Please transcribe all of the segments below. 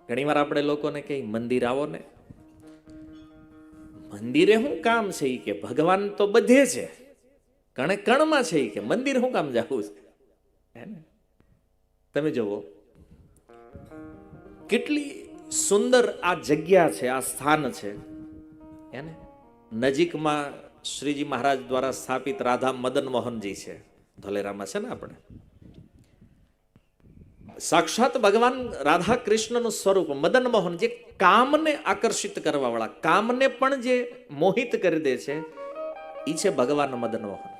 ઘણી વાર આપણે લોકોને કહીએ મંદિર આવો ને, મંદિરે શું કામ છે? કે ભગવાન તો બધે છે, કણે કણમાં છે, કે મંદિર શું કામ જવું છે? હે ને? તમે જુઓ કેટલી સુંદર આ જગ્યા છે, આ સ્થાન છે. હે ને? નજીકમાં શ્રીજી મહારાજ દ્વારા સ્થાપિત રાધા મદન મોહનજી છે, ધોલેરામાં છે ને. આપણે સાક્ષાત ભગવાન રાધા કૃષ્ણનું સ્વરૂપ મદન મોહન, જે કામને આકર્ષિત કરવા વાળા, કામને પણ જે મોહિત કરી દે છે, એ છે ભગવાન મદન મોહન.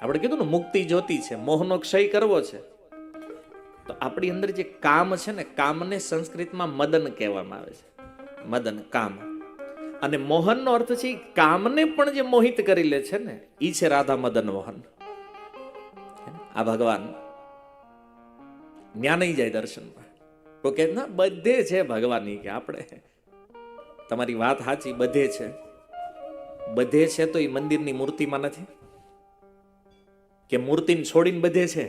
આપણે કીધું ને મુક્તિ જ્યોતિ છે, મોહનો ક્ષય કરવો છે. તો આપણી અંદર જે કામ છે ને, કામને સંસ્કૃતમાં મદન કહેવામાં આવે છે. મદન, કામ. અને મોહનનો અર્થ છે કામને પણ જે મોહિત કરી લે છે ને, એ છે રાધા મદન મોહન. આ ભગવાન ન્યા નહીં જાય દર્શનમાં. તો કે ના બધે છે ભગવાન. કે આપણે, તમારી વાત સાચી, બધે છે. બધે છે તો એ મંદિરની મૂર્તિમાં નથી, કે મૂર્તિને છોડીને બધે છે.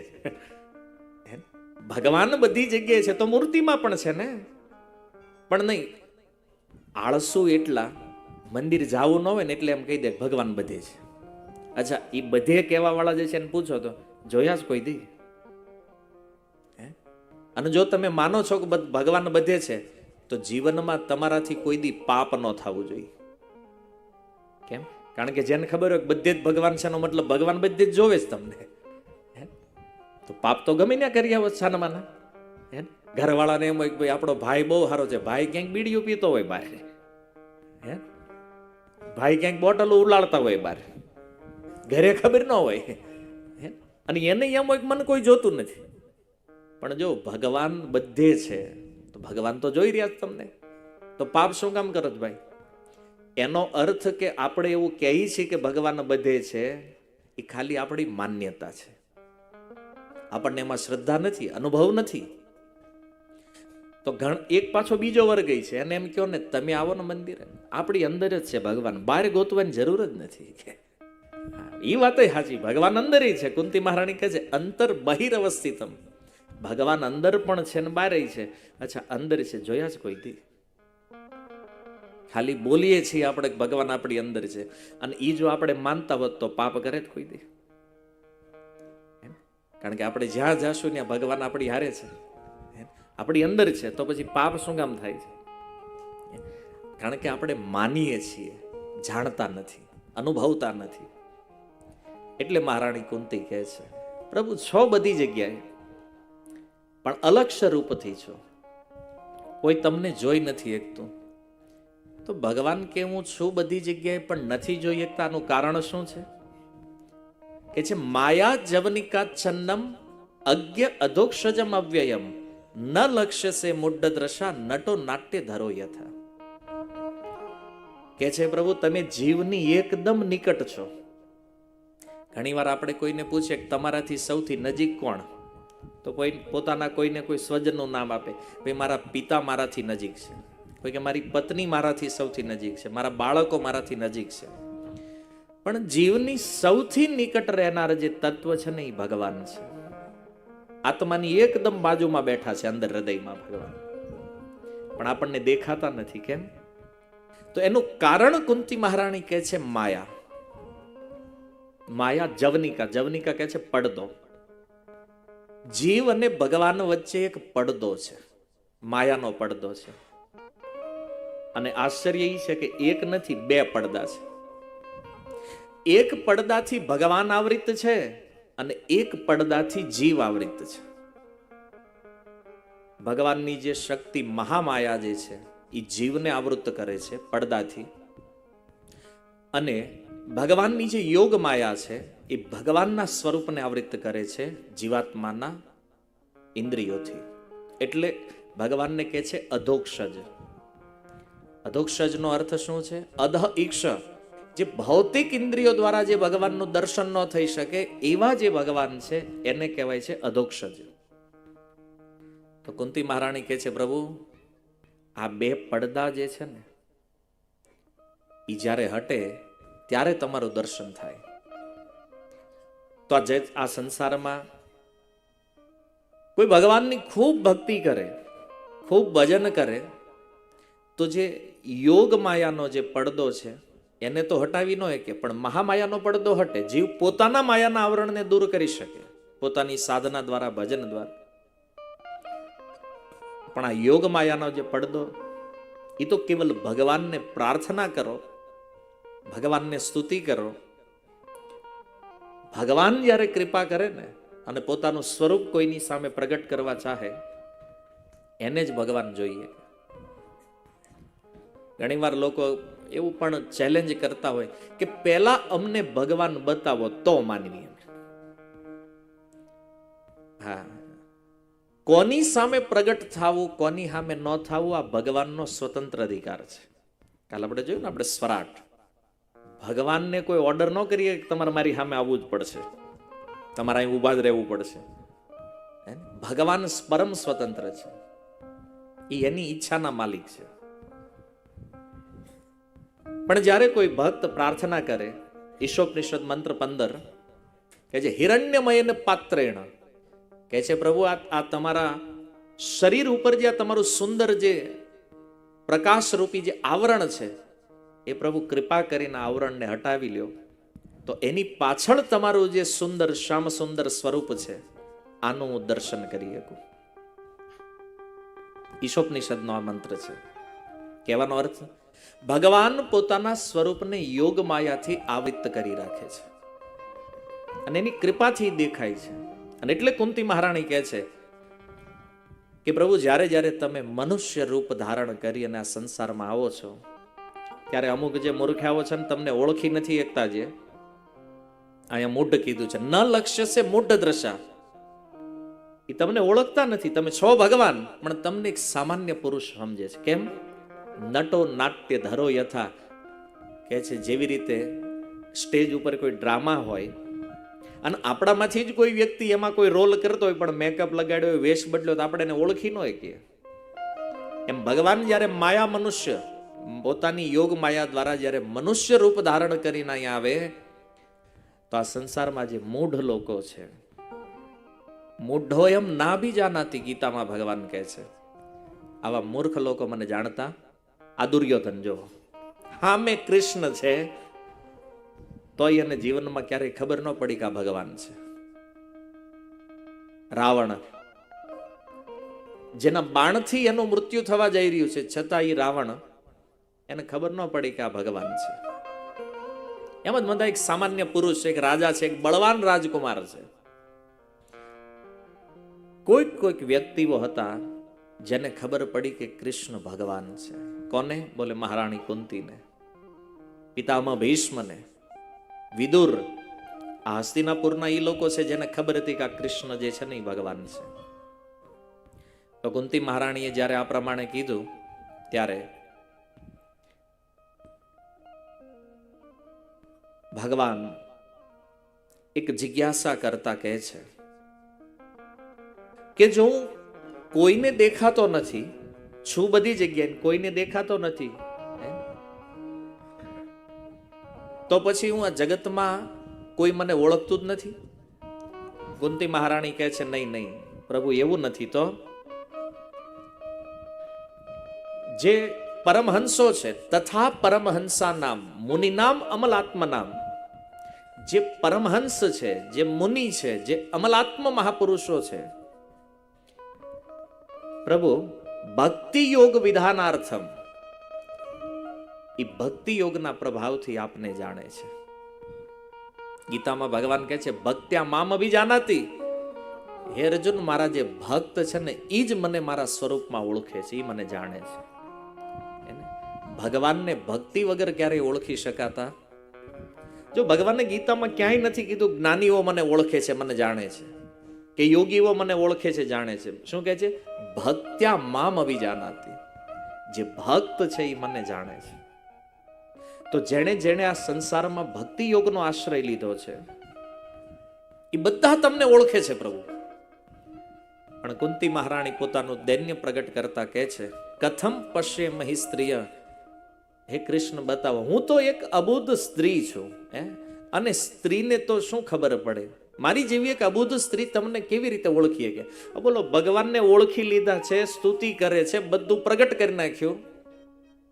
ભગવાન બધી જગ્યાએ છે તો મૂર્તિમાં પણ છે ને. પણ નહીં, આળસુ એટલા, મંદિર જવું ન હોય ને એટલે એમ કહી દે ભગવાન બધે છે. અચ્છા, એ બધે કહેવા વાળા જે છે એને પૂછો તો જોયા જ કોઈ દી? અને જો તમે માનો છો કે ભગવાન બધે છે, તો જીવનમાં તમારાથી કોઈ દી પાપ ન થવું જોઈએ. કેમ? કારણ કે જેને ખબર હોય કે બધે જ ભગવાન છે, એનો મતલબ ભગવાન બધે જ જોવે છે તમને. તો પાપ તો ગમે ત્યાં કરી આવો છાનમાના. ઘરવાળાને એમ હોય કે ભાઈ આપણો ભાઈ બહુ સારો છે, ભાઈ ક્યાંક બીડીયું પીતો હોય બહાર, હે ભાઈ ક્યાંક બોટલો ઉલાળતા હોય બહાર, ઘરે ખબર ન હોય, અને એને એમ હોય કે મને કોઈ જોતું નથી. પણ જો ભગવાન બધે છે તો ભગવાન તો જોઈ રહ્યા છે તમને, તો પાપ શું કામ કરો છો ભાઈ? એનો અર્થ કે આપણે એવું કહીએ છીએ કે ભગવાન બધે છે, એ ખાલી આપણી માન્યતા છે. આપણને એમાં શ્રદ્ધા નથી, અનુભવ નથી. તો એક પાછો બીજો વર્ગ છે, એને એમ કહો ને તમે આવો ને મંદિરે, આપણી અંદર જ છે ભગવાન, બહાર ગોતવાની જરૂર જ નથી. એ વાત સાચી, ભગવાન અંદર છે. કુંતી મહારાણી કહે છે અંતર બહિરવસ્થિતમ, ભગવાન અંદર પણ છે ને બહાર છે. અચ્છા, અંદર છે, જોયા છે કોઈ દી? ખાલી બોલીએ છીએ આપણે ભગવાન આપણી અંદર છે, અને એ જો આપણે માનતા હોત તો પાપ કરે જ કોઈ દી? કારણ કે આપણે જ્યાં જાશું ત્યાં ભગવાન આપણી હારે છે, આપણી અંદર છે, તો પછી પાપ શું કામ થાય છે? કારણ કે આપણે માનીએ છીએ, જાણતા નથી, અનુભવતા નથી. એટલે મહારાણી કુંતી કહે છે પ્રભુ છો બધી જગ્યાએ, પણ અલગ સ્વરૂપથી છો, કોઈ તમને જોઈ નથી શકતું. તો ભગવાન કે હું છું બધી જગ્યાએ પણ નથી જોઈ શકતા, આનું કારણ શું છે? કે છે માયા જવનિકા છન્નમ અજ્ઞ અધોક્ષજમ અવ્યયમ ન લક્ષ્ય સે મુડ્ડ દ્રશા નટો નાટ્ય ધરો યથા. કે છે પ્રભુ તમે જીવની એકદમ નિકટ છો. ઘણી વાર આપણે કોઈને પૂછીએ કે તમારાથી સૌથી નજીક કોણ, તો કોઈ પોતાના કોઈને કોઈ સ્વજનનું નામ આપે, ભાઈ મારા પિતા મારાથી નજીક છે, કોઈ કે મારી પત્ની મારાથી સૌથી નજીક છે, મારા બાળકો મારાથી નજીક છે. પણ જીવની સૌથી નિકટ રહેનાર જે તત્વ છે ને એ ભગવાન છે. આત્માની એકદમ બાજુમાં બેઠા છે, અંદર હૃદયમાં ભગવાન, પણ આપણને દેખાતા નથી. કેમ? તો એનું કારણ કુંતી મહારાણી કહે છે માયા. માયા જવનિકા, જવનિકા કહે છે પડદો. જીવ અને ભગવાન વચ્ચે એક પડદો છે, માયાનો પડદો છે. અને આશ્ચર્ય એ છે કે એક નથી, બે પડદા છે. એક પડદાથી ભગવાન આવૃત છે અને એક પડદાથી જીવ આવૃત છે. ભગવાનની જે શક્તિ મહામાયા જે છે એ જીવને આવૃત કરે છે પડદાથી, અને ભગવાનની જે યોગ માયા છે એ ભગવાનના સ્વરૂપને આવૃત કરે છે જીવાત્માના ઇન્દ્રિયોથી. એટલે ભગવાનને કહે છે અધોક્ષજ. અધોક્ષજનો અર્થ શું છે? અધ ઈક્ષ, જે ભૌતિક ઇન્દ્રિયો દ્વારા જે ભગવાનનું દર્શન ન થઈ શકે એવા જે ભગવાન છે એને કહેવાય છે અધોક્ષજ. તો કુંતી મહારાણી કહે છે પ્રભુ આ બે પડદા જે છે ને એ જ્યારે હટે ત્યારે તમારું દર્શન થાય. તો આ સંસારમાં કોઈ ભગવાનની ખૂબ ભક્તિ કરે, ખૂબ ભજન કરે તો જે યોગ માયાનો જે પડદો છે એને તો હટાવી ન શકે, પણ મહામાયાનો પડદો હટે. જીવ પોતાના માયાના આવરણને દૂર કરી શકે પોતાની સાધના દ્વારા, ભજન દ્વારા. પણ આ યોગ માયાનો જે પડદો, એ તો કેવલ ભગવાનને પ્રાર્થના કરો, ભગવાનને સ્તુતિ કરો. ભગવાન જ્યારે કૃપા કરે ને અને પોતાનું સ્વરૂપ કોઈની સામે પ્રગટ કરવા ચાહે, એને જ ભગવાન જોઈએ. ઘણીવાર લોકો એવું પણ ચેલેન્જ કરતા હોય કે પહેલા અમને ભગવાન બતાવો તો માનવીએ. હા, કોની સામે પ્રગટ થવું, કોની સામે ન થવું, આ ભગવાનનો સ્વતંત્ર અધિકાર છે. કાલ આપણે જોયું ને, આપણે સ્વરાટ, ભગવાનને કોઈ ઓર્ડર ન કરીએ કે તમારે મારી સામે આવવું જ પડશે, તમારે અહીં ઊભા જ રહેવું પડશે. ભગવાન પરમ સ્વતંત્ર છે, એ એની ઈચ્છાના માલિક છે. પણ જ્યારે કોઈ ભક્ત પ્રાર્થના કરે, ઈશોપનિષદ મંત્ર 15 કે જે હિરણ્યમયને પાત્રેણ કે છે, પ્રભુ આ તમારા શરીર ઉપર જે તમારું સુંદર જે પ્રકાશ રૂપી જે આવરણ છે, એ પ્રભુ કૃપા કરીને આવરણને હટાવી લ્યો, તો એની પાછળ તમારું જે સુંદર શ્યામ સુંદર સ્વરૂપ છે, આનું હું દર્શન કરી શકું. ઈશોપનિષદનો આ મંત્ર છે. કહેવાનો અર્થ, ભગવાન પોતાના સ્વરૂપને યોગ માયાથી આવૃત કરી રાખે છે અને એની કૃપાથી દેખાય છે. અને એટલે કુંતી મહારાણી કહે છે કે પ્રભુ, જ્યારે જ્યારે તમે મનુષ્ય રૂપ ધારણ કરી અને આ સંસારમાં આવો છો, ત્યારે અમુક જે મૂર્ખાઓ છે ને, તમને ઓળખી નથી એકતા. જે અહીંયા મૂઢ કીધું છે, ન લક્ષ્ય છે મૂઢ દ્રશા, એ તમને ઓળખતા નથી. તમે છો ભગવાન, પણ તમને એક સામાન્ય પુરુષ સમજે છે. કેમ? નટો નાટ્ય ધરો યથા, કે છે જેવી રીતે સ્ટેજ ઉપર કોઈ ડ્રામા હોય અને આપણામાંથી જ કોઈ વ્યક્તિ એમાં કોઈ રોલ કરતો હોય, પણ મેકઅપ લગાડ્યો હોય, વેશ બદલ્યો, તો આપણે એને ઓળખી ન શકીએ. એમ ભગવાન જ્યારે માયા મનુષ્ય, પોતાની યોગ માયા દ્વારા જ્યારે મનુષ્ય રૂપ ધારણ કરીને અહીંયા આવે, તો આ સંસારમાં જે મૂઢ લોકો છે, મૂઢો એમ ના બી જાનાતી, ગીતામાં ભગવાન કહે છે, આવા મૂર્ખ લોકો મને જાણતા. આ દુર્યોધન જો હા મેં કૃષ્ણ છે, તોય એને જીવનમાં ક્યારેય ખબર ન પડી કે આ ભગવાન છે. રાવણ, જેના બાણથી એનું મૃત્યુ થવા જઈ રહ્યું છે, છતાં એ રાવણ, એને ખબર ન પડી કે આ ભગવાન છે. એમ જ બધા એક સામાન્ય પુરુષ છે, એક રાજા છે, એક બળવાન રાજકુમાર છે. કોઈક કોઈક વ્યક્તિઓ હતા જેને ખબર પડી કે કૃષ્ણ ભગવાન છે. કોને? બોલે મહારાણી કુંતીને, પિતામહ ભીષ્મને, વિદુર. આ હસ્તિનાપુરના એ લોકો છે જેને ખબર હતી કે આ કૃષ્ણ જે છે ને એ ભગવાન છે. તો કુંતી મહારાણીએ જ્યારે આ પ્રમાણે કીધું, ત્યારે ભગવાન એક જિજ્ઞાસા કરતા કહે છે કે જો હું કોઈને દેખાતો નથી, છું બધી જગ્યાએ, કોઈને દેખાતો નથી, તો પછી હું આ જગતમાં કોઈ મને ઓળખતું જ નથી? કુંતી મહારાણી કહે છે, નહીં નહીં પ્રભુ, એવું નથી. તો જે પરમહંસો છે, તથા પરમહંસા નામ મુનિનામ અમલાત્મનામ, જે પરમહંસ છે, જે મુનિ છે, જે અમલાત્મ મહાપુરુષો છે, પ્રભુ ભક્તિ યોગ વિધાનાર્થમ, એ ભક્તિ યોગના પ્રભાવથી આપને જાણે છે. ગીતામાં ભગવાન કહે છે, ભક્ત્યા મામ અભિજાનાતિ. હે અર્જુન, મારા જે ભક્ત છે ને, એ જ મને મારા સ્વરૂપમાં ઓળખે છે, એ મને જાણે છે. ભગવાનને ભક્તિ વગર ક્યારેય ઓળખી શકાતા? જો ભગવાનને ગીતામાં ક્યાંય નથી કીધું જ્ઞાનીઓ મને ઓળખે છે, મને જાણે છે, કે યોગીઓ મને ઓળખે છે, જાણે છે. શું કહે છે? ભક્ત્યા મામ અભિજાનાતિ. જે ભક્ત છે એ મને જાણે છે. તો જેણે જેણે આ સંસારમાં ભક્તિ યોગનો આશ્રય લીધો છે, એ બધા તમને ઓળખે છે પ્રભુ. પણ કુંતી મહારાણી પોતાનું દૈન્ય પ્રગટ કરતા કહે છે, કથમ પશ્ય મહી સ્ત્રીય, હે કૃષ્ણ બતાવો, હું તો એક અબુદ્ધ સ્ત્રી છું, અને સ્ત્રીને તો શું ખબર પડે મારી જેવી એક અબુધ સ્ત્રી તમને કેવી રીતે ઓળખી કે? બોલો, ભગવાનને ઓળખી લીધા છે, સ્તુતિ કરે છે, બધું પ્રગટ કરી નાખ્યું,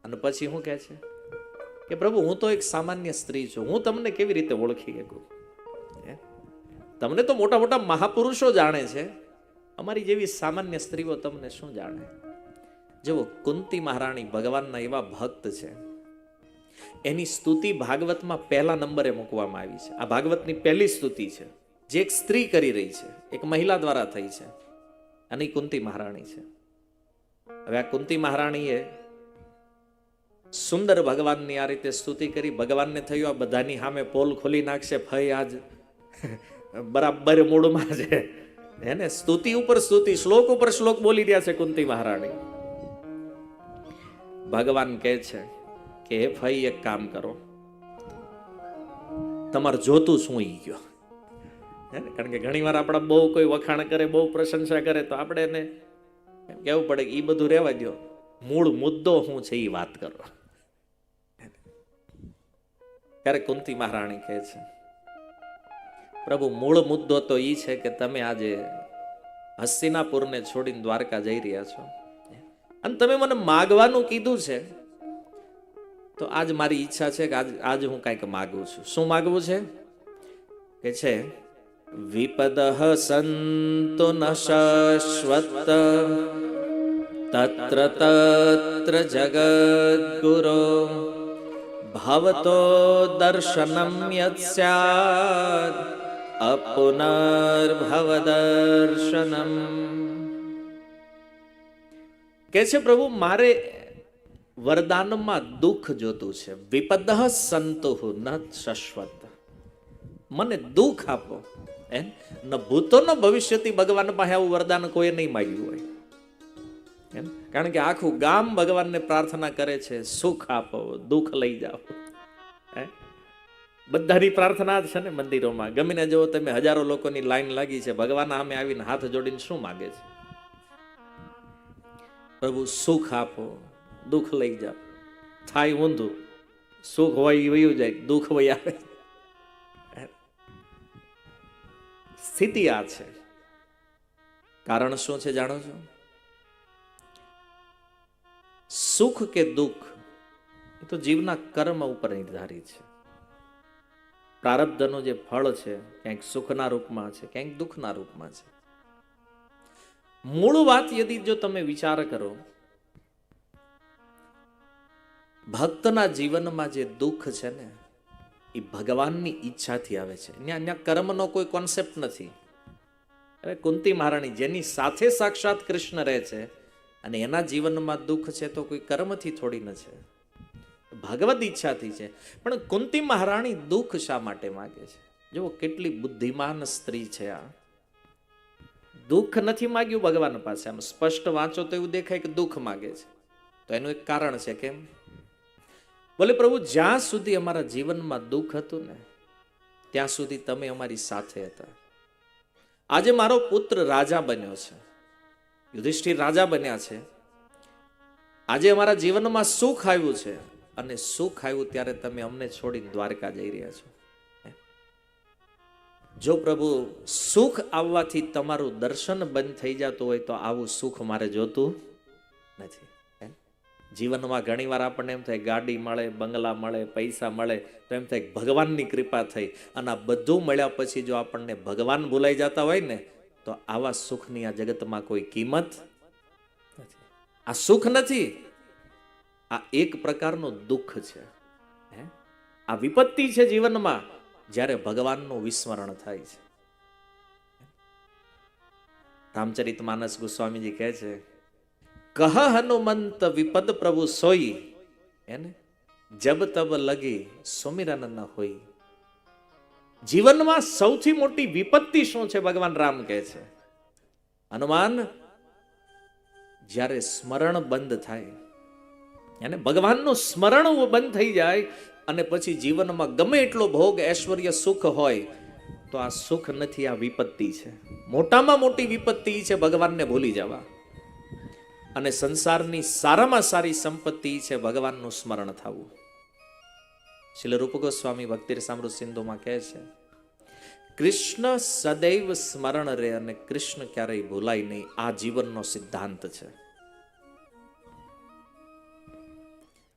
અને પછી શું કહે છે કે પ્રભુ હું તો એક સામાન્ય સ્ત્રી છું, હું તમને કેવી રીતે ઓળખી શકું? તમને તો મોટા મોટા મહાપુરુષો જાણે છે, અમારી જેવી સામાન્ય સ્ત્રીઓ તમને શું જાણે? જેવો કુંતી મહારાણી ભગવાનના એવા ભક્ત છે, એની સ્તુતિ ભાગવતમાં પહેલા નંબરે મૂકવામાં આવી છે. આ ભાગવતની પહેલી સ્તુતિ છે, જે એક સ્ત્રી કરી રહી છે, એક મહિલા દ્વારા થઈ છે, અને કુંતી મહારાણી છે. હવે આ કુંતી મહારાણીએ સુંદર ભગવાનની આ રીતે સ્તુતિ કરી. ભગવાનને થયું આ બધાની સામે પોલ ખોલી નાખશે, ભય આજ બરાબર મૂળમાં છે, એને સ્તુતિ ઉપર સ્તુતિ, શ્લોક ઉપર શ્લોક બોલી રહ્યા છે કુંતી મહારાણી. ભગવાન કહે છે કે હે ભાઈ, એક કામ કરો, તમારે જોતું શું ઈ ગયો. કારણ કે ઘણી વાર આપણા બહુ કોઈ વખાણ કરે, બહુ પ્રશંસા કરે, તો આપણે એને કહેવું પડે કે એ બધું રહેવા દો, મૂળ મુદ્દો શું છે એ વાત કરો. ત્યારે કુંતી મહારાણી કહે છે પ્રભુ, મૂળ મુદ્દો તો એ છે કે તમે આજે હસ્તિનાપુરને છોડીને દ્વારકા જઈ રહ્યા છો, અને તમે મને માગવાનું કીધું છે, તો આજ મારી ઈચ્છા છે કે આજ હું કંઈક માગું છું. શું માગવું છે? કે છે વિપદઃ સંતો ન શાશ્વત તત્ર તત્ર જગદ્ગુરો ભવતો દર્શનમ યત સ્યાદ અપુનર્ભવ દર્શનમ. કે છે પ્રભુ, મારે વરદાનમાં દુઃખ જોતું છે. વિપદઃ સંતો ન શાશ્વત, મને દુઃખ આપો. ન ભૂતો ન ભવિષ્યથી ભગવાન પાસે આવું વરદાન કોઈ નહીં માંગ્યું હોય. કારણ કે આખું ગામ ભગવાનને પ્રાર્થના કરે છે, સુખ આપો, દુઃખ લઈ જાઓ. બધાની પ્રાર્થના જ છે ને મંદિરોમાં. ગમીને જુઓ તમે, હજારો લોકોની લાઈન લાગી છે, ભગવાન સામે આવીને હાથ જોડીને શું માગે છે? પ્રભુ સુખ આપો, દુઃખ લઈ જાઓ. થાય ઊંધું, સુખ હોય એ વયું જાય, દુઃખ વય આવે. સ્થિતિ આ છે. કારણ શું છે જાણો છો? સુખ કે દુઃખ એ તો જીવના કર્મ ઉપર નિર્ધારિત છે. પ્રારબ્ધનું જે ફળ છે, ક્યાંક સુખના રૂપમાં છે, ક્યાંક દુઃખના રૂપમાં છે. મૂળ વાત યદિ જો તમે વિચાર કરો, ભક્તના જીવનમાં જે દુઃખ છે ને, એ ભગવાનની ઈચ્છાથી આવે છે. ત્યાં કર્મનો કોઈ કોન્સેપ્ટ નથી. હવે કુંતી મહારાણી જેની સાથે સાક્ષાત કૃષ્ણ રહે છે, અને એના જીવનમાં દુઃખ છે, તો કોઈ કર્મથી થોડી ન છે, ભગવદ ઈચ્છાથી છે. પણ કુંતી મહારાણી દુઃખ શા માટે માગે છે? જો કેટલી બુદ્ધિમાન સ્ત્રી છે આ. દુઃખ નથી માગ્યું ભગવાન પાસે. આમ સ્પષ્ટ વાંચો તો એવું દેખાય કે દુઃખ માગે છે. તો એનું એક કારણ છે. કેમ? બોલે પ્રભુ, જ્યાં સુધી અમારા જીવનમાં દુઃખ હતું ને, ત્યાં સુધી તમે અમારી સાથે હતા. આજે મારો પુત્ર રાજા બન્યો છે, યુધિષ્ઠિર રાજા બન્યા છે. આજે અમારા જીવનમાં સુખ આવ્યું છે, અને સુખ આવ્યું ત્યારે તમે અમને છોડીને દ્વારકા જઈ રહ્યા છો. જો પ્રભુ સુખ આવવાથી તમારું દર્શન બંધ થઈ જતું હોય, તો આવું સુખ મારે જોતું નથી. જીવનમાં ઘણી વાર આપણને એમ થાય, ગાડી મળે, બંગલા મળે, પૈસા મળે, તો એમ થાય ભગવાનની કૃપા થઈ. અને આ બધું મળ્યા પછી જો આપણને ભગવાન ભૂલાઈ જતા હોય ને, તો આવા સુખની આ જગતમાં કોઈ કિંમત નથી. આ સુખ નથી, આ એક પ્રકારનો દુઃખ છે. આ વિપત્તિ છે જીવનમાં, જ્યારે ભગવાનનું વિસ્મરણ થાય છે. રામચરિતમાનસ ગોસ્વામીજી કહે છે, કહ હનુમંત વિપદ પ્રભુ સોઈ, એને જબ તબ લગી સુમિરન ન હોય. જીવનમાં સૌથી મોટી વિપત્તિ શું છે? ભગવાન રામ કહે છે, હનુમાન, જ્યારે સ્મરણ બંધ થાય, એને ભગવાનનું સ્મરણ બંધ થઈ જાય, અને પછી જીવનમાં ગમે એટલો ભોગ, ઐશ્વર્ય, સુખ હોય, તો આ સુખ નથી, આ વિપત્તિ છે. મોટામાં મોટી વિપત્તિ છે ભગવાનને ભૂલી જવા. અને સંસારની સારામાં સારી સંપત્તિ છે ભગવાનનું સ્મરણ થવું. શ્રીલ રૂપ ગોસ્વામી ભક્તિ રસામૃત સિંધુમાં કહે છે કૃષ્ણ સદૈવ સ્મરણ રહે અને કૃષ્ણ ક્યારેય ભૂલાય નહીં, આ જીવનનો સિદ્ધાંત છે.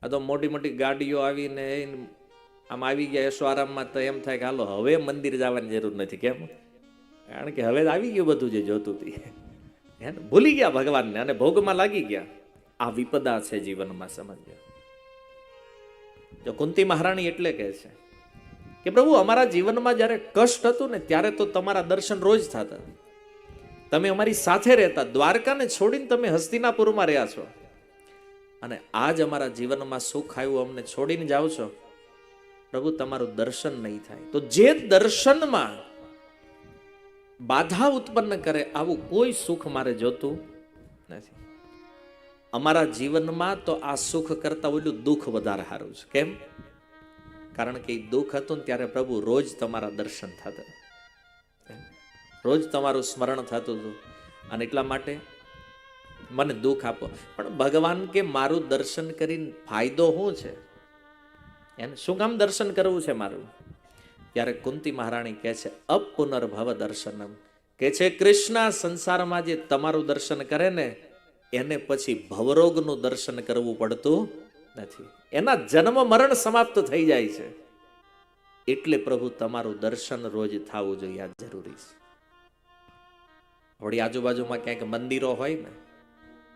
આ તો મોટી મોટી ગાડીઓ આવીને આમ આવી ગયા ઐશ્વરામમાં તો એમ થાય કે હાલો હવે મંદિર જવાની જરૂર નથી. કેમ? કારણ કે હવે આવી ગયું બધું જે જોતું હતું, હે ને, ભૂલી ગયા ભગવાનને અને ભોગમાં લાગી ગયા. આ વિપદા છે જીવનમાં, સમજ્યા? જો કુંતી મહારાણી એટલે કહે છે કે પ્રભુ અમારા જીવનમાં જ્યારે કષ્ટ હતું ને ત્યારે તો તમારા દર્શન રોજ થતા, તમે અમારી સાથે રહેતા, દ્વારકાને છોડીને તમે હસ્તિનાપુરમાં રહ્યા છો, અને આજ અમારા જીવનમાં સુખ આવ્યું અમને છોડીને જાઓ છો, પ્રભુ તમારું દર્શન નહીં થાય. તો જે દર્શનમાં બાધા ઉત્પન્ન કરે આવું કોઈ સુખ મારે જોતું નથી. અમારા જીવનમાં તો આ સુખ કરતા ઓલું દુઃખ વધારે સારું છે. કેમ? કારણ કે એ દુઃખ હતું ને ત્યારે પ્રભુ રોજ તમારા દર્શન થતા, રોજ તમારું સ્મરણ થતું હતું, અને એટલા માટે મને દુઃખ આપો. પણ ભગવાન કે મારું દર્શન કરીને ફાયદો શું છે? એને શું કામ દર્શન કરવું છે મારું? ત્યારે કુંતી મહારાણી કહે છે અપુનર્ભવ દર્શનમ, કે છે કૃષ્ણ સંસારમાં જે તમારું દર્શન કરે ને એને પછી ભવરોગનું દર્શન કરવું પડતું નથી, એના જન્મ મરણ સમાપ્ત થઈ જાય છે. એટલે પ્રભુ તમારું દર્શન રોજ થવું જોઈએ, આ જરૂરી છે. વળી આજુબાજુમાં ક્યાંક મંદિરો હોય ને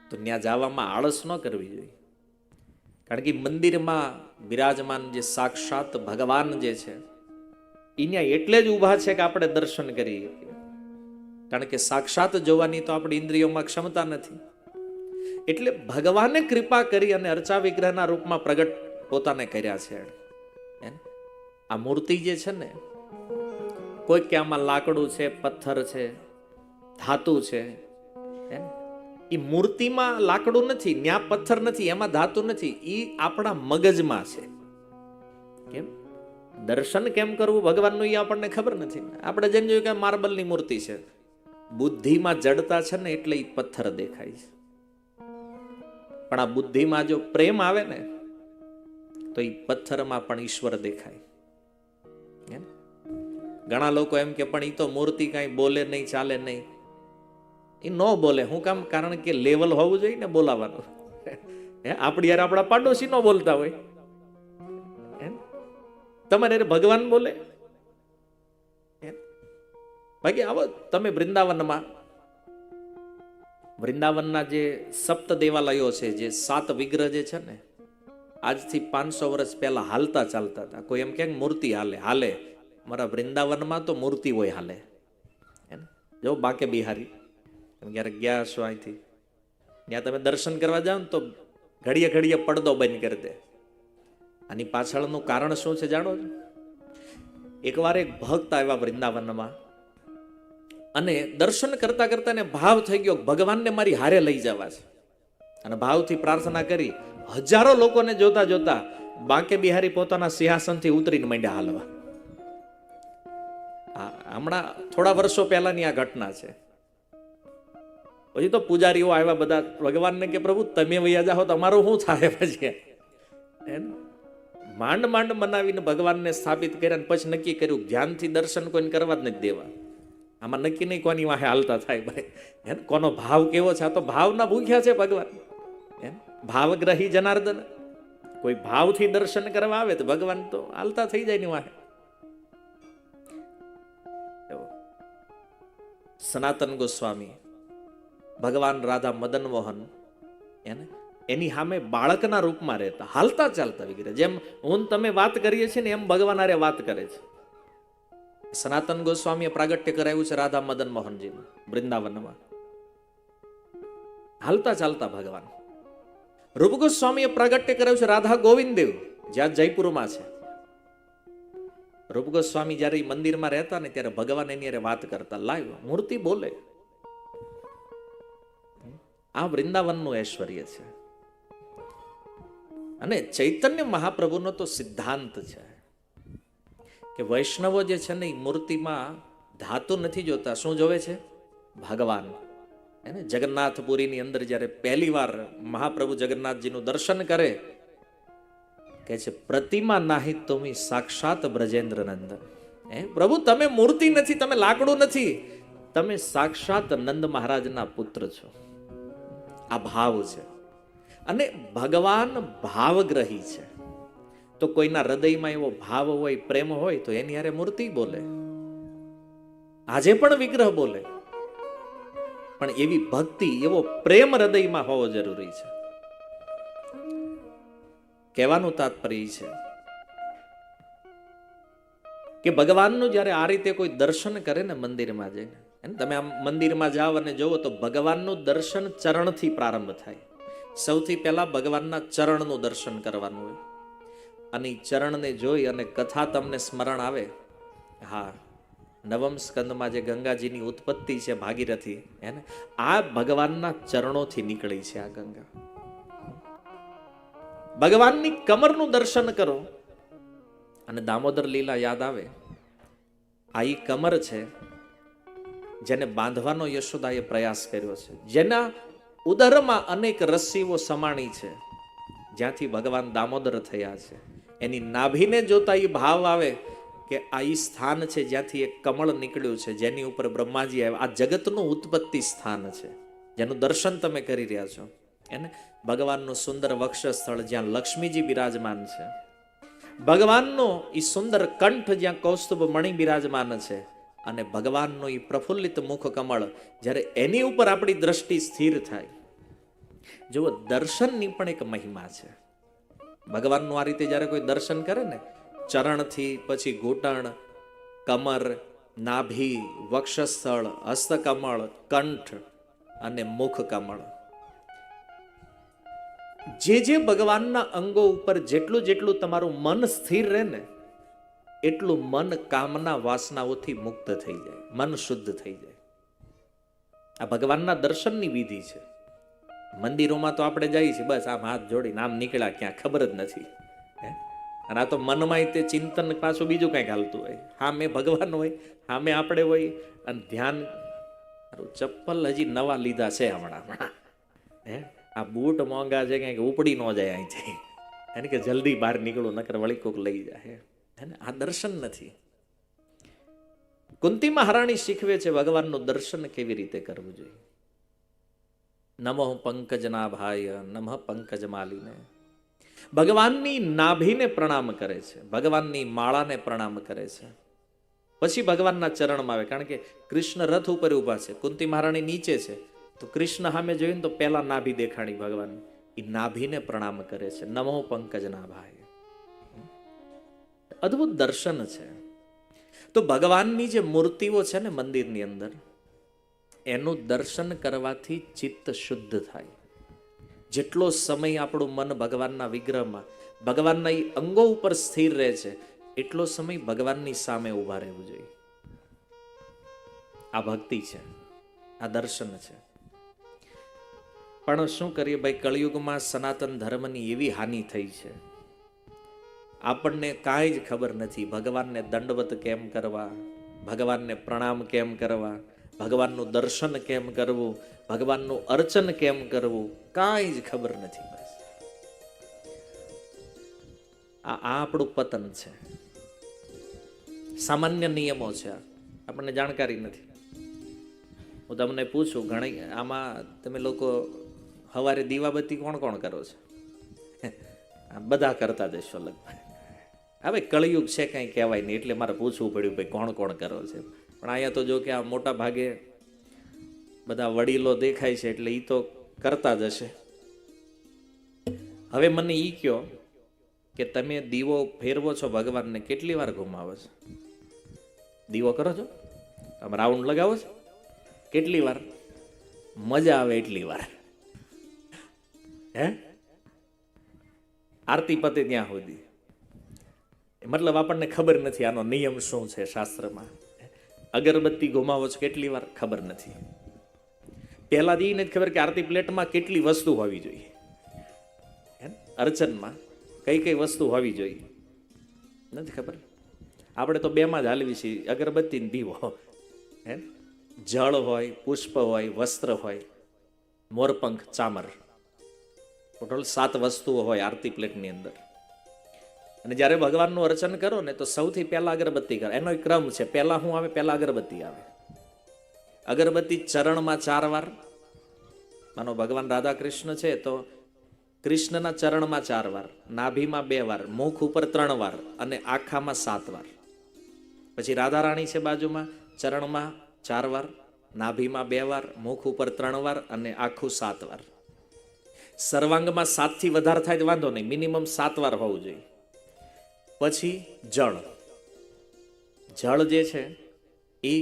તો ત્યાં જવામાં આળસ ન કરવી જોઈએ. કારણ કે મંદિરમાં બિરાજમાન જે સાક્ષાત ભગવાન જે છે અહીંયા એટલે જ ઊભા છે કે આપણે દર્શન કરીએ. કારણ કે સાક્ષાત જોવાની તો આપણી ઇન્દ્રિયોમાં ક્ષમતા નથી. એટલે ભગવાને કૃપા કરી અને અર્ચા વિગ્રહના રૂપમાં પ્રગટ પોતાને કર્યા છે. આ મૂર્તિ જે છે ને, કોઈ કે આમાં લાકડું છે, પથ્થર છે, ધાતુ છે, એ મૂર્તિમાં લાકડું નથી, ન્યા પથ્થર નથી, એમાં ધાતુ નથી, એ આપણા મગજમાં છે. કેમ? દર્શન કેમ કરવું ભગવાનનું એ આપણને ખબર નથી. આપણે જેમ જોયું કે માર્બલની મૂર્તિ છે, બુદ્ધિમાં જડતા છે ને એટલે એ પથ્થર દેખાય છે. પણ આ બુદ્ધિમાં જો પ્રેમ આવે ને તો એ પથ્થરમાં પણ ઈશ્વર દેખાય. ઘણા લોકો એમ કે પણ એ તો મૂર્તિ કાંઈ બોલે નહીં, ચાલે નહીં. એ ન બોલે. હું કામ? કારણ કે લેવલ હોવું જોઈએ ને બોલાવાનું. આપણી યાર આપણા પાડોશી ન બોલતા હોય, તમારે ભગવાન બોલે. બાકી આવો તમે વૃંદાવનના જે સપ્ત દેવાલયો છે, જે 7 વિગ્રહ જે છે ને, આજથી 500 વર્ષ પહેલા હાલતા ચાલતા હતા. કોઈ એમ કે મૂર્તિ હાલે, મારા વૃંદાવનમાં તો મૂર્તિ હોય હાલે. જો બાકે બિહારી ક્યારેક ગયા છો અહીંથી, ત્યાં તમે દર્શન કરવા જાઓ ને તો ઘડીએ ઘડીએ પડદો બંધ કરી દે. આની પાછળનું કારણ શું છે જાણો છો? એકવાર એક ભક્ત આવ્યા વૃંદાવનમાં અને દર્શન કરતા કરતા ને ભાવ થઈ ગયો ભગવાનને મારી હારે લઈ જવા છે, અને ભાવથી પ્રાર્થના કરી. હજારો લોકોને જોતા જોતા બાકે બિહારી પોતાના સિંહાસનથી ઉતરીને માંડ્યા હાલવા. હમણાં થોડા વર્ષો પહેલાની આ ઘટના છે. પછી તો પૂજારીઓ આવ્યા બધા ભગવાનને કે પ્રભુ તમે વૈયા જાઓ તો અમારું શું થાય? પછી માંડ માંડ મનાવીને ભગવાનને સ્થાપિત કર્યા. પછી નક્કી કર્યું ધ્યાનથી દર્શન કોઈને કરવા જ નથી દેવા. આમાં નક્કી નહીં કોની વાહે હાલતા થાય ભાઈ. કોનો ભાવ કેવો છે? આ તો ભાવના ભૂખ્યા છે ભગવાન. ભાવગ્રહી જનાર્દન. કોઈ ભાવથી દર્શન કરવા આવે તો ભગવાન તો હાલતા થઈ જાય ની વાહે. સનાતન ગોસ્વામી, ભગવાન રાધા મદન મોહન એની સામે બાળકના રૂપમાં રહેતા, હાલતા ચાલતા વિગ્રહ. જેમ હું તમે વાત કરીએ છીએ ને એમ ભગવાન આરે વાત કરે છે. સનાતન ગોસ્વામીએ પ્રાગટ્ય કરાવ્યું છે રાધા મદન મોહનજીનું વૃંદાવનમાં, હાલતા ચાલતા ભગવાન. રૂપ ગોસ્વામીએ પ્રાગટ્ય કરાવ્યું છે રાધા ગોવિંદ દેવ, જ્યાં જયપુરમાં છે. રૂપ ગોસ્વામી જયારે મંદિરમાં રહેતા ને ત્યારે ભગવાન એની હારે વાત કરતા. લાઈવ મૂર્તિ બોલે. આ વૃંદાવનનું ઐશ્વર્ય છે. અને ચૈતન્ય મહાપ્રભુનો તો સિદ્ધાંત છે કે વૈષ્ણવો જે છે ને એ મૂર્તિમાં ધાતુ નથી જોતા. શું જોવે છે? ભગવાન. એને જગન્નાથપુરીની અંદર જ્યારે પહેલી વાર મહાપ્રભુ જગન્નાથજીનું દર્શન કરે, કે છે પ્રતિમા નાહી તુમી સાક્ષાત બ્રજેન્દ્ર નંદન. પ્રભુ તમે મૂર્તિ નથી, તમે લાકડું નથી, તમે સાક્ષાત નંદ મહારાજના પુત્ર છો. આ ભાવ છે. અને ભગવાન ભાવગ્રહી છે. તો કોઈના હૃદયમાં એવો ભાવ હોય, પ્રેમ હોય, તો એની હારે મૂર્તિ બોલે, આજે પણ વિગ્રહ બોલે, પણ એવી ભક્તિ, એવો પ્રેમ હૃદયમાં હોવો જરૂરી છે. કહેવાનું તાત્પર્ય છે કે ભગવાનનું જ્યારે આ રીતે કોઈ દર્શન કરે ને મંદિરમાં જઈને, તમે આમ મંદિરમાં જાઓ અને જોવો તો ભગવાનનું દર્શન ચરણથી પ્રારંભ થાય. સૌથી પહેલા ભગવાનના ચરણનું દર્શન કરવાનું હોય, અને ચરણને જોઈ અને કથા તમને સ્મરણ આવે. હા, નવમ સ્કંદમાં જે ગંગાજીની ઉત્પત્તિ છે, ભાગીરથી, આ ભગવાનના ચરણોથી નીકળી છે. આ ગંગા ભગવાનની કમરનું દર્શન કરો અને દામોદર લીલા યાદ આવે. આ ઈ કમર છે જેને બાંધવાનો યશોદાએ પ્રયાસ કર્યો છે, જેના ઉદરમાં અનેક રસ્સીઓ સમાણી છે, જ્યાંથી ભગવાન દામોદર થયા છે. એની નાભીને જોતા એ ભાવ આવે કે આ ઈ સ્થાન છે જ્યાંથી એક કમળ નીકળ્યું છે, જેની ઉપર બ્રહ્માજી આવ્યા. આ જગતનું ઉત્પત્તિ સ્થાન છે, જેનું દર્શન તમે કરી રહ્યા છો. એને ભગવાનનું સુંદર વક્ષસ્થળ જ્યાં લક્ષ્મીજી બિરાજમાન છે, ભગવાનનો ઈ સુંદર કંઠ જ્યાં કૌસ્તુભ મણિ બિરાજમાન છે, અને ભગવાનનું ઈ પ્રફુલ્લિત મુખ કમળ, જ્યારે એની ઉપર આપણી દ્રષ્ટિ સ્થિર થાય. જુઓ, દર્શનની પણ એક મહિમા છે. ભગવાનનું આ રીતે જ્યારે કોઈ દર્શન કરે ને, ચરણથી પછી ઘૂંટણ, કમર, નાભી, વક્ષસ્થળ, હસ્તકમળ, કંઠ અને મુખ કમળ, જે ભગવાનના અંગો ઉપર જેટલું જેટલું તમારું મન સ્થિર રહે ને, એટલું મન કામના વાસનાઓથી મુક્ત થઈ જાય, મન શુદ્ધ થઈ જાય. આ ભગવાનના દર્શનની વિધિ છે. મંદિરોમાં તો આપણે જઈએ છીએ, બસ આમ હાથ જોડીને આમ નીકળ્યા, ક્યાં ખબર જ નથી. અને આ તો મનમાં તે ચિંતન પાછું બીજું કંઈક હાલતું હોય. હા, મેં ભગવાન હોય, હા મેં આપણે હોય, અને ધ્યાન. ચપ્પલ હજી નવા લીધા છે હમણાં, આ બૂટ મોંઘા છે, કંઈક ઉપડી ન જાય અહીંથી, એને કે જલ્દી બહાર નીકળું, નકર વળી કોક લઈ જાય. આ દર્શન નથી. કુંતી મહારાણી શીખવે છે ભગવાનનું દર્શન કેવી રીતે કરવું જોઈએ. નમઃ પંકજનાભાય, નમઃ પંકજમાલિને. ભગવાનની નાભીને પ્રણામ કરે છે, ભગવાનની માળાને પ્રણામ કરે છે, પછી ભગવાનના ચરણમાં આવે. કારણ કે કૃષ્ણ રથ ઉપર ઊભા છે, કુંતી મહારાણી નીચે છે, તો કૃષ્ણ સામે જોઈને તો પહેલા નાભી દેખાણી ભગવાન. એ નાભીને પ્રણામ કરે છે. નમો પંકજનાભાય. અદ્ભુત દર્શન છે. તો ભગવાનની જે મૂર્તિઓ છે ને મંદિરની અંદર, એનું દર્શન કરવાથી ચિત્ત શુદ્ધ થાય. જેટલો સમય આપણું મન ભગવાનના વિગ્રહમાં, ભગવાનના એ અંગો ઉપર સ્થિર રહે છે, એટલો સમય ભગવાનની સામે ઊભા રહેવું જોઈએ. આ ભક્તિ છે, આ દર્શન છે. પણ શું કરીએ ભાઈ, કળિયુગમાં સનાતન ધર્મની એવી હાનિ થઈ છે, આપણને કાંઈ જ ખબર નથી. ભગવાનને દંડવત કેમ કરવા, ભગવાનને પ્રણામ કેમ કરવા, ભગવાનનું દર્શન કેમ કરવું, ભગવાનનું અર્ચન કેમ કરવું, કાંઈ જ ખબર નથી. બસ આ આપણું પતન છે. સામાન્ય નિયમો છે, આપણને જાણકારી નથી. હું તમને પૂછું, ઘણી આમાં તમે લોકો સવારે દીવાબત્તી કોણ કોણ કરો છો? બધા કરતા જશો લગભગ. હવે કળિયુગ છે, કંઈ કહેવાય નહીં, એટલે મારે પૂછવું પડ્યું ભાઈ કોણ કોણ કરો છે. પણ અહીંયા તો જો કે આ મોટા ભાગે બધા વડીલો દેખાય છે, એટલે એ તો કરતા જ હશે. હવે મને એ કહો કે તમે દીવો ફેરવો છો ભગવાનને, કેટલી વાર ઘુમાવો છો? દીવો કરો છો, આમ રાઉન્ડ લગાવો છો, કેટલી વાર? મજા આવે એટલી વાર. હે, આરતી પતે ત્યાં સુધી. મતલબ આપણને ખબર નથી આનો નિયમ શું છે શાસ્ત્રમાં. અગરબત્તી ઘુમાવો છો કેટલી વાર? ખબર નથી. પહેલા એ નથી ખબર કે આરતી પ્લેટમાં કેટલી વસ્તુ હોવી જોઈએ, અર્ચનમાં કઈ કઈ વસ્તુ હોવી જોઈએ, નથી ખબર. આપણે તો બેમાં જ હાલવી છીએ, અગરબત્તી ને દીવો. હે, જળ હોય, પુષ્પ હોય, વસ્ત્ર હોય, મોરપંખ, ચામર, ટોટલ 7 વસ્તુઓ હોય આરતી પ્લેટની અંદર. અને જ્યારે ભગવાનનું અર્ચન કરો ને તો સૌથી પહેલા અગરબત્તી કરો. એનો એક ક્રમ છે. પહેલા શું આવે? પહેલા અગરબત્તી આવે. અગરબત્તી ચરણમાં 4 વાર. માનો ભગવાન રાધા કૃષ્ણ છે તો કૃષ્ણના ચરણમાં 4 વાર, નાભીમાં 2 વાર, મુખ ઉપર 3 વાર અને આખામાં 7 વાર. પછી રાધા રાણી છે બાજુમાં, ચરણમાં 4 વાર, નાભીમાં 2 વાર, મુખ ઉપર 3 વાર અને આખું 7 વાર. સર્વાંગમાં 7 થી વધારે થાય તો વાંધો નહીં, મિનિમમ 7 વાર હોવું જોઈએ. પછી જળ. જળ જે છે એ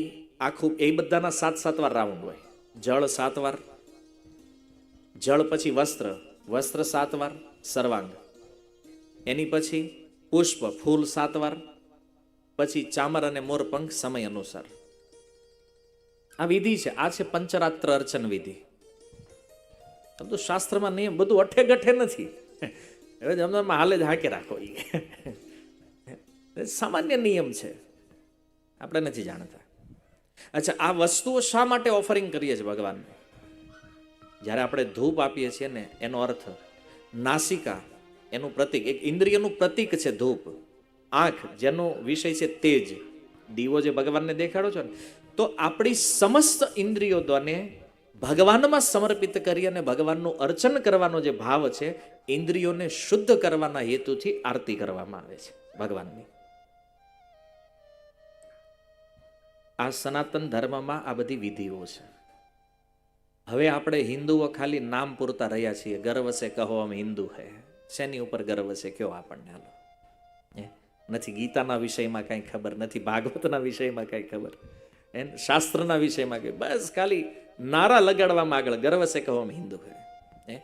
આખું, એ બધાના 7 વાર રાઉન્ડ હોય. જળ 7 વાર. જળ પછી વસ્ત્ર, વસ્ત્ર 7 વાર સર્વાંગ. એની પછી પુષ્પ, ફૂલ 7 વાર. પછી ચામર અને મોરપંખ સમય અનુસાર. આ વિધિ છે. આ છે પંચરાત્ર અર્ચન વિધિ. તો શાસ્ત્રમાં નિયમ બધું અઠે ગઠે નથી. હવે જમવામાં હાલે જ હાકે રાખો, સામાન્ય નિયમ છે, આપણે નથી જાણતા. અચ્છા, આ વસ્તુઓ શા માટે ઓફરિંગ કરીએ છીએ ભગવાનને? જ્યારે આપણે ધૂપ આપીએ છીએ ને, એનો અર્થ નાસિકા એનું પ્રતીક, એક ઇન્દ્રિયનું પ્રતીક છે ધૂપ. આંખ જેનો વિષય છે તેજ, દીવો જે ભગવાનને દેખાડો છો ને, તો આપણી સમસ્ત ઇન્દ્રિયો દ્વાને ભગવાનમાં સમર્પિત કરી અને ભગવાનનું અર્ચન કરવાનો જે ભાવ છે, ઇન્દ્રિયોને શુદ્ધ કરવાના હેતુથી આરતી કરવામાં આવે છે ભગવાનની. આ સનાતન ધર્મમાં આ બધી વિધિઓ છે. હવે આપણે હિન્દુઓ ખાલી નામ પૂરતા રહ્યા છીએ. ગર્વ છે કહો અમે હિન્દુ હે. શેની ઉપર ગર્વ છે કયો આપણને? હાલો, નથી ગીતાના વિષયમાં કાંઈ ખબર, નથી ભાગવતના વિષયમાં કાંઈ ખબર, શાસ્ત્રના વિષયમાં કઈ, બસ ખાલી નારા લગાડવામાં આગળ ગર્વ છે કહો અમે હિન્દુ હે.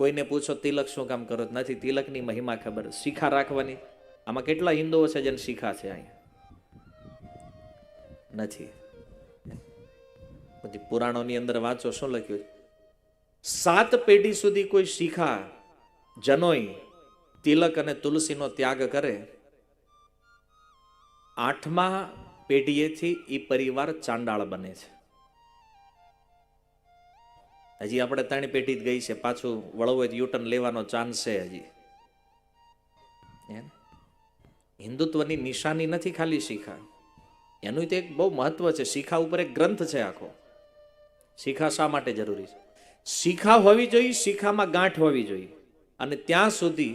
કોઈને પૂછો તિલક શું કામ કરો? નથી તિલકની મહિમા ખબર. શિખા રાખવાની, આમાં કેટલા હિન્દુઓ છે જેને શિખા છે? અહીંયા નથી. બધી પુરાણોની અંદર વાંચો શું લખ્યું? 7 પેઢી સુધી કોઈ શિખા, જનોઈ, તિલક અને તુલસીનો ત્યાગ કરે, 8મા પેઢીએથી એ પરિવાર ચાંડાળ બને છે. હજી આપણે 3 પેઢી જ ગઈ છે, પાછું વળવું હોય તો યુટર્ન લેવાનો ચાન્સ છે હજી. હિન્દુત્વની નિશાની નથી ખાલી શિખા, એનું તો એક બહુ મહત્વ છે. શિખા ઉપર એક ગ્રંથ છે આખો. શિખા શા માટે જરૂરી છે? શિખા હોવી જોઈએ, શિખામાં ગાંઠ હોવી જોઈએ. અને ત્યાં સુધી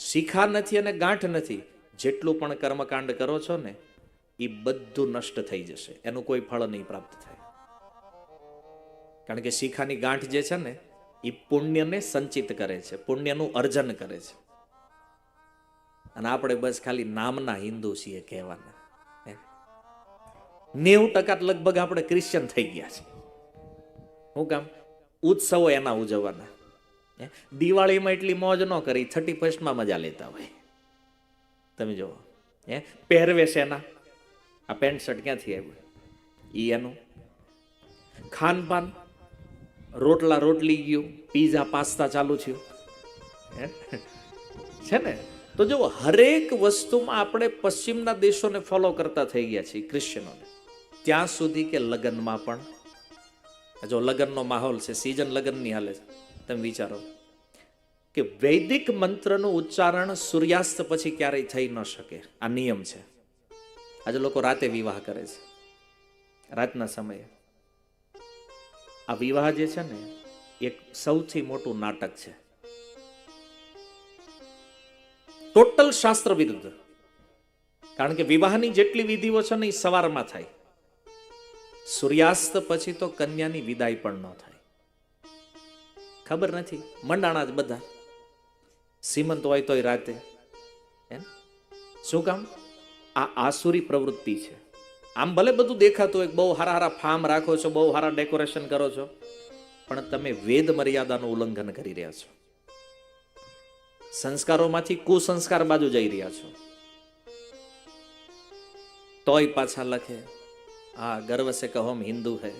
શિખા નથી અને ગાંઠ નથી, જેટલું પણ કર્મકાંડ કરો છો ને એ બધું નષ્ટ થઈ જશે, એનું કોઈ ફળ નહીં પ્રાપ્ત થાય. કારણ કે શિખાની ગાંઠ જે છે ને એ પુણ્યને સંચિત કરે છે, પુણ્યનું અર્જન કરે છે. અને આપણે બસ ખાલી નામના હિન્દુ છીએ કહેવાના. 90% લગભગ આપણે ક્રિશ્ચિયન થઈ ગયા છે. શું કામ? ઉત્સવો એના ઉજવવાના. દિવાળીમાં એટલી મોજ ન કરી, 31st મજા લેતા હોય. તમે જુઓ, પહેરવેશ એના, આ પેન્ટ શર્ટ ક્યાંથી આવ્યું ઈ એનું, ખાનપાન, રોટલા રોટલી ગયું, પીઝા પાસ્તા ચાલુ થયું છે ને. તો જો હરેક વસ્તુમાં આપણે પશ્ચિમના દેશોને ફોલો કરતા થઈ ગયા છીએ, ક્રિશ્ચિયનોને. ત્યાં સુધી કે લગ્નમાં પણ, જો લગ્નનો માહોલ છે, સિઝન લગ્નની હાલે છે, તમે વિચારો કે વૈદિક મંત્રનું ઉચ્ચારણ સૂર્યાસ્ત પછી ક્યારેય થઈ ન શકે, આ નિયમ છે. આજે લોકો રાતે વિવાહ કરે છે, રાતના સમયે. આ વિવાહ જે છે ને એક સૌથી મોટું નાટક છે, ટોટલ શાસ્ત્ર વિરુદ્ધ. કારણ કે વિવાહની જેટલી વિધિઓ છે ને એ સવારમાં થાય, સૂર્યાસ્ત પછી તો કન્યાની વિદાય પણ ન થાય. ખબર નથી, મંડાણા જ બધા, સીમંત હોય તોય રાતે. શું કામ? આ આસુરી પ્રવૃત્તિ છે. આમ ભલે બધું દેખાતું હોય, બહુ હારા હારા ફાર્મ રાખો છો, બહુ હારા ડેકોરેશન કરો છો, પણ તમે વેદ મર્યાદાનું ઉલ્લંઘન કરી રહ્યા છો. સંસ્કારોમાંથી કુસંસ્કાર બાજુ જઈ રહ્યા છો. તોય પાછા લખે હા ગર્વ સે કહો હમ હિન્દુ હૈ.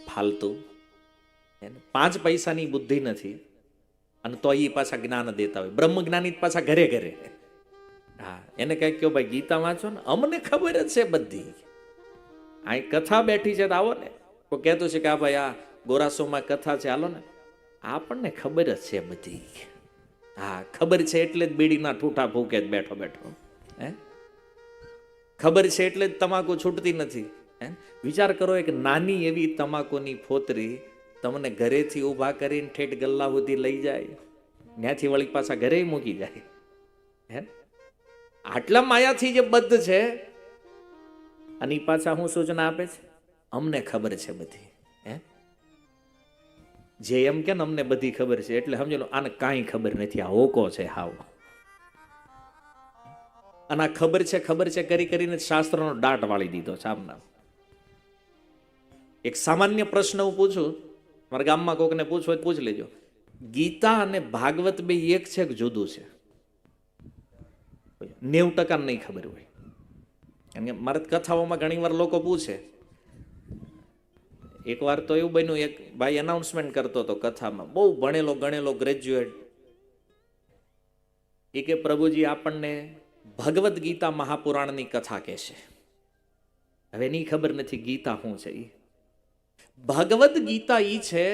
ફાલતુ, 5 પૈસાની બુદ્ધિ નથી અને તો એ પાછા જ્ઞાન દેતા હોય. બ્રહ્મ જ્ઞાની પાછા ઘરે ઘરે. હા, એને કઈ કહો ભાઈ ગીતા વાંચો ને, અમને ખબર જ છે બધી. અહીં કથા બેઠી છે તો આવો ને. કોઈ કહેતું છે કે આ ભાઈ આ ગોરાસોમાં કથા છે, હાલો ને. આપણને ખબર જ છે બધી. હા, ખબર છે એટલે જ બીડીના ઠૂઠા ફૂકે જ બેઠો બેઠો. હે, ખબર છે એટલે જ તમાકુ છૂટતી નથી. હે, વિચાર કરો, એક નાની એવી તમાકુની ફોતરી તમને ઘરેથી ઊભા કરીને ઠેઠ ગલ્લા સુધી લઈ જાય, ત્યાંથી વળી પાછા ઘરે મૂકી જાય. હે, આટલા માયાથી જે બદ્ધ છે, અને ઈ પાછા હું સૂચના આપે છે, અમને ખબર છે બધી. હે, જે એમ કે ને અમને બધી ખબર છે, એટલે સમજો આને કાંઈ ખબર નથી, આ હોકો છે હાવ. અને આ ખબર છે કરી કરીને શાસ્ત્રનો દાટ વાળી દીધો છે આમના. એક સામાન્ય પ્રશ્ન હું પૂછું, મારા ગામમાં કોકને પૂછવું હોય પૂછ લેજો, ગીતા અને ભાગવત બે એક છે કે જુદું છે? 90% નહીં ખબર હોય. કારણ કે મારે કથાઓમાં ઘણી વાર લોકો પૂછે. એક વાર તો એવું બન્યું, એક ભાઈ એનાઉન્સમેન્ટ કરતો હતો કથામાં, બહુ ભણેલો ગણેલો ગ્રેજ્યુએટ, એ કે પ્રભુજી આપણને ભગવદ્ ગીતા મહાપુરાણની કથા કહેશે. હવે એની ખબર નથી ગીતા શું છે. ભગવદ્ ગીતા ઈ છે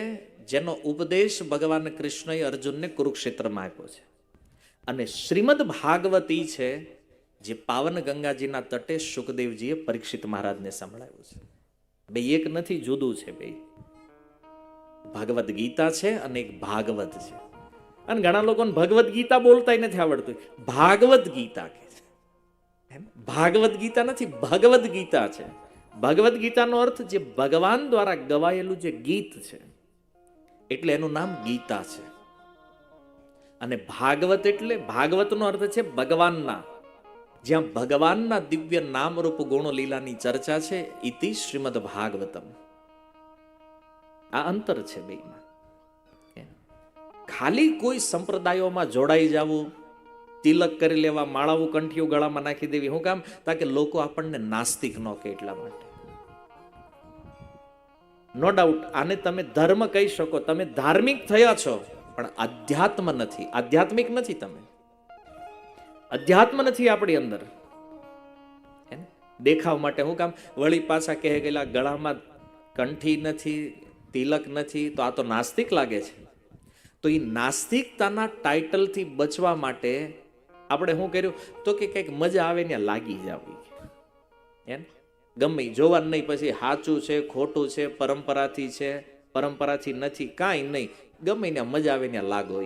જેનો ઉપદેશ ભગવાન કૃષ્ણએ અર્જુનને કુરુક્ષેત્રમાં આપ્યો છે, અને શ્રીમદ ભાગવત ઈ છે જે પાવન ગંગાજીના તટે શુકદેવજીએ પરીક્ષિત મહારાજને સંભળાવ્યું છે. બે એક નથી, જુદું છે બે. ભગવદ્ ગીતા છે અને એક ભાગવત છે. અને ઘણા લોકોને ભગવદ્ ગીતા બોલતા નથી આવડતું, ભાગવત ગીતા કે છે. ભાગવત ગીતા નથી, ભગવદ્ ગીતા છે. ભગવદ્ ગીતાનો અર્થ જે ભગવાન દ્વારા ગવાયેલું જે ગીત છે, એટલે એનું નામ ગીતા છે. અને ભાગવત એટલે, ભાગવતનો અર્થ છે ભગવાનના, જ્યાં ભગવાનના દિવ્ય નામરૂપ ગુણો લીલાની ચર્ચા છે. ઇતિ શ્રીમદ ભાગવતમ. આ અંતર છે બેમાં. ખાલી કોઈ સંપ્રદાયોમાં જોડાઈ જવું, તિલક કરી લેવા, માળાવું કંઠીઓ ગળામાં નાખી દેવી, શું કામ? તાકે લોકો આપણને નાસ્તિક ન કહે એટલા માટે. નો ડાઉટ આને તમે ધર્મ કહી શકો, તમે ધાર્મિક થયા છો, પણ અધ્યાત્મ નથી, આધ્યાત્મિક નથી. તમે અધ્યાત્મ નથી આપણી અંદર. દેખાવ માટે શું કામ? વળી પાછા કહે ગયેલા ગળામાં કંઠી નથી, તિલક નથી, તો આ તો નાસ્તિક લાગે છે. તો એ નાસ્તિકતાના ટાઇટલથી બચવા માટે આપણે શું કર્યું? તો કે કંઈક મજા આવે ને લાગી જાવી, એમ ગમે જોવાનું નહીં, પછી સાચું છે ખોટું છે, પરંપરાથી છે પરંપરાથી નથી, કાંઈ નહીં, ગમે ને મજા આવે ને લાગો.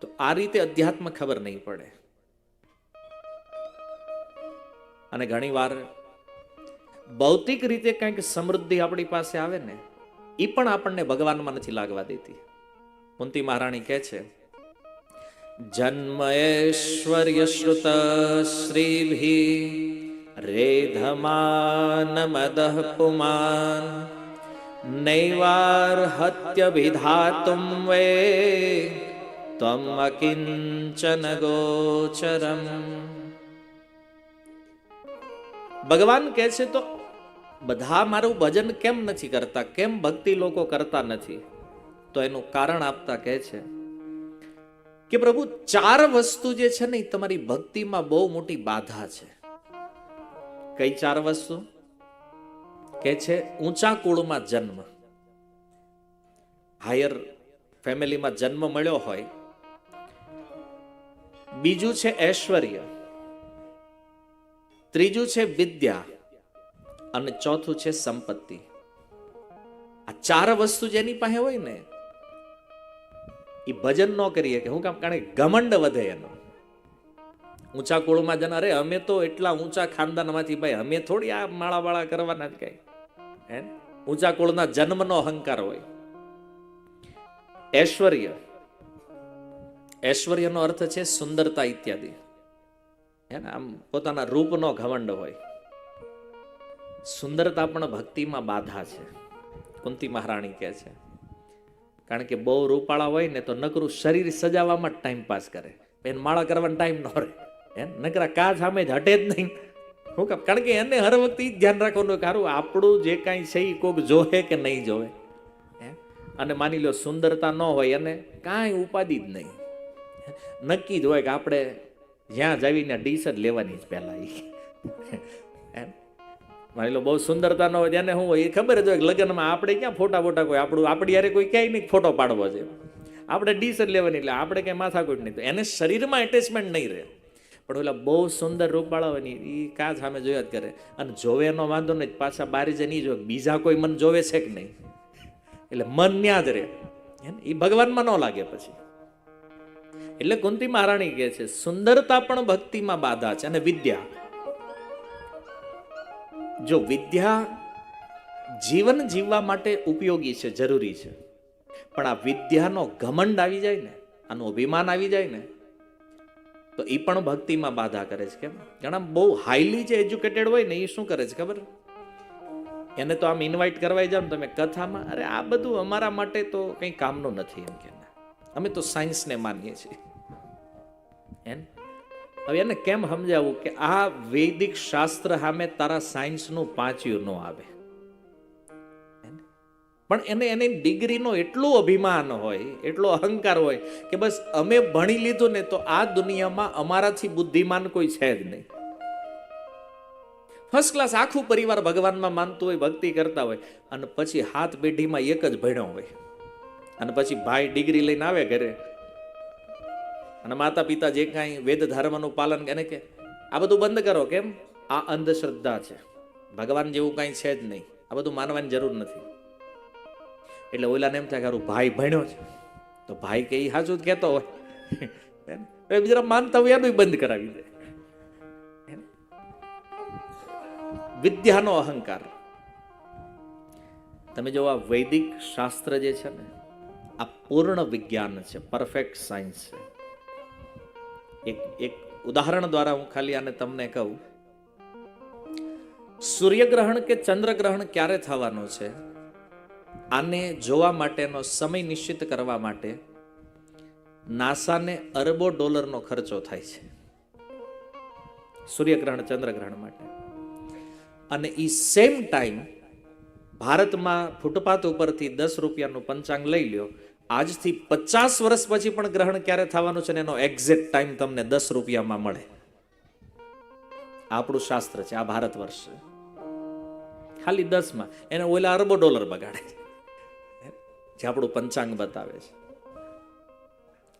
તો આ રીતે અધ્યાત્મ ખબર નહીં પડે. અને ઘણી વાર ભૌતિક રીતે કંઈક સમૃદ્ધિ આપણી પાસે આવે ને, એ પણ આપણને ભગવાનમાં નથી લાગવા દેતી. કુંતી મહારાણી કહે છે, જન્મ ઐશ્વર્ય શ્રુત શ્રીભિ રેધમાન મદઃ પુમાન નૈવાર હત્ય વિધાતુમ વે ત્વમ અકિંચન ગોચરમ. ભગવાન કહે છે, તો બધા મારું ભજન કેમ નથી કરતા, કેમ ભક્તિ લોકો કરતા નથી? તો એનું કારણ આપતા કહે છે કે પ્રભુ, 4 વસ્તુ જે છે ને, તમારી ભક્તિમાં બહુ મોટી બાધા છે. કઈ 4 વસ્તુ? કે છે ઊંચા કુળમાં જન્મ, હાયર ફેમિલીમાં જન્મ મળ્યો હોય. બીજું છે ઐશ્વર્ય, ત્રીજું છે વિદ્યા, અને ચોથું છે સંપત્તિ. આ 4 વસ્તુ જેની પાસે હોય ને, એ ભજન ન કરીએ. કે હું કામ? કારણ કે ઘમંડ વધે એનો. ઊંચા કુળમાં જનાર, અરે અમે તો એટલા ઊંચા ખાનદાનમાંથી, ભાઈ અમે થોડી આ માળાવાળા કરવાના જ કઈ. હે, ઊંચા કુળના જન્મનો અહંકાર હોય. ઐશ્વર્ય, ઐશ્વર્યનો અર્થ છે સુંદરતા ઇત્યાદિ. હે ને, આમ પોતાના રૂપનો ઘમંડ હોય. સુંદરતા પણ ભક્તિમાં બાધા છે, કુંતી મહારાણી કહે છે. કારણ કે બહુ રૂપાળા હોય ને તો નકરું શરીર સજાવવામાં જ ટાઈમ પાસ કરે, એને માળા કરવાનો ટાઈમ ન રહે. નકરા કા સામે જ હટે જ નહીં. શું કામ? કારણ કે એને હર વખતે ધ્યાન રાખવાનું કે હારું આપણું જે કાંઈ છે એ કોઈક જોવે કે નહીં જોવે. અને માની લો સુંદરતા ન હોય, એને કાંઈ ઉપાધિ જ નહીં. નક્કી જ હોય કે આપણે જ્યાં જવીને ડીશ જ લેવાની જ પહેલા. માની લો બહુ સુંદરતા ન હોય, એને શું હોય એ ખબર જ હોય કે લગ્નમાં આપણે ક્યાં ફોટા કોઈ આપણું આપણી યારે કોઈ ક્યાંય નહીં ફોટો પાડવો છે. આપણે ડીશ જ લેવાની, એટલે આપણે કંઈ માથાકૂટ નહીં. તો એને શરીરમાં એટેચમેન્ટ નહીં રહે. પણ ઓલા બહુ સુંદર રૂપવાળા હોય ને એ કાં સામે જોયા જ કરે, અને જોવે એનો વાંધો નહીં, પાછા બારી જ નહીં જોવે બીજા કોઈ મન જોવે છે કે નહીં, એટલે મન ન્યા જ રહે. એ ભગવાનમાં ન લાગે પછી. એટલે કુંતી મહારાણી કહે છે સુંદરતા પણ ભક્તિમાં બાધા છે. અને વિદ્યા, જો વિદ્યા જીવન જીવવા માટે ઉપયોગી છે, જરૂરી છે, પણ આ વિદ્યાનો ઘમંડ આવી જાય ને, આનું અભિમાન આવી જાય ને, તો એ પણ ભક્તિમાં બાધા કરે છે. કેમ? ઘણા બહુ હાઈલી જે એજ્યુકેટેડ હોય ને એ શું કરે છે ખબર? એને તો આમ ઇન્વાઇટ કરવાઈ જાવ ને તમે કથામાં, અરે આ બધું અમારા માટે તો કંઈ કામનું નથી, એમ કે અમે તો સાયન્સને માનીએ છીએ. હવે એને કેમ સમજાવવું કે આ વૈદિક શાસ્ત્ર સામે તારા સાયન્સનું પાંચ્યું ન આવે? પણ એને એની ડિગ્રીનો એટલું અભિમાન હોય, એટલો અહંકાર હોય કે બસ અમે ભણી લીધું ને તો આ દુનિયામાં અમારાથી બુદ્ધિમાન કોઈ છે જ નહીં. ફર્સ્ટ ક્લાસ આખું પરિવાર ભગવાનમાં માનતું હોય, ભક્તિ કરતા હોય, અને પછી હાથ પેઢીમાં એક જ ભણ્યો હોય, અને પછી ભાઈ ડિગ્રી લઈને આવે ઘરે, અને માતા પિતા જે કાંઈ વેદ ધર્મનું પાલન એને કે આ બધું બંધ કરો. કેમ? આ અંધશ્રદ્ધા છે, ભગવાન જેવું કાંઈ છે જ નહીં, આ બધું માનવાની જરૂર નથી. એટલે ઓલાને એમ થાય કે ભાઈ ભણ્યો છે તો ભાઈ કે એ સાચું જ કહેતો હોય, જરા માનતા હોય એનું બંધ કરાવી દે. વિદ્યાનો અહંકાર. તમે જો આ વૈદિક શાસ્ત્ર જે છે ને, આ પૂર્ણ વિજ્ઞાન છે, પરફેક્ટ સાયન્સ છે. એક ઉદાહરણ દ્વારા હું ખાલી આને તમને કહું. સૂર્યગ્રહણ કે ચંદ્રગ્રહણ ક્યારે થવાનું છે, આને જોવા માટેનો સમય નિશ્ચિત કરવા માટે નાસાને અરબો ડોલરનો ખર્ચો થાય છે, સૂર્યગ્રહણ ચંદ્રગ્રહણ માટે. અને ઈ સેમ ટાઈમ ભારતમાં ફૂટપાથ ઉપરથી 10 રૂપિયાનું પંચાંગ લઈ લ્યો, આજથી 50 વર્ષ પછી પણ ગ્રહણ ક્યારે થવાનું છે ને એનો એક્ઝેક્ટ ટાઈમ તમને 10 રૂપિયામાં મળે. આપણું શાસ્ત્ર છે, આ ભારત વર્ષ છે, ખાલી 10માં એને ઓલા અરબો ડોલર બગાડે જે આપણું પંચાંગ બતાવે છે.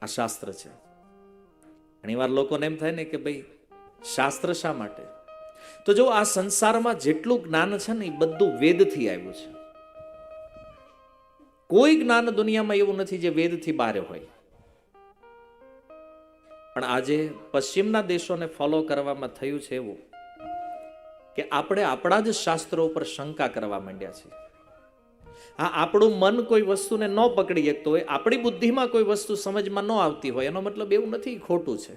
આ શાસ્ત્ર છે. ઘણીવાર લોકોને એમ થાય ને કે ભાઈ શાસ્ત્ર શા માટે? તો જો આ સંસારમાં જેટલું જ્ઞાન છે ને એ બધું વેદથી આવ્યું છે. કોઈ જ્ઞાન દુનિયામાં એવું નથી જે વેદથી બહાર હોય. પણ આજે પશ્ચિમના દેશોને ફોલો કરવામાં થયું છે એવું કે આપણે આપણા જ શાસ્ત્રો ઉપર શંકા કરવા માંડ્યા છીએ. હા, આપણું મન કોઈ વસ્તુને ન પકડી શકતો હોય, આપણી બુદ્ધિમાં કોઈ વસ્તુ સમજમાં ન આવતી હોય, એનો મતલબ એવું નથી ખોટું છે.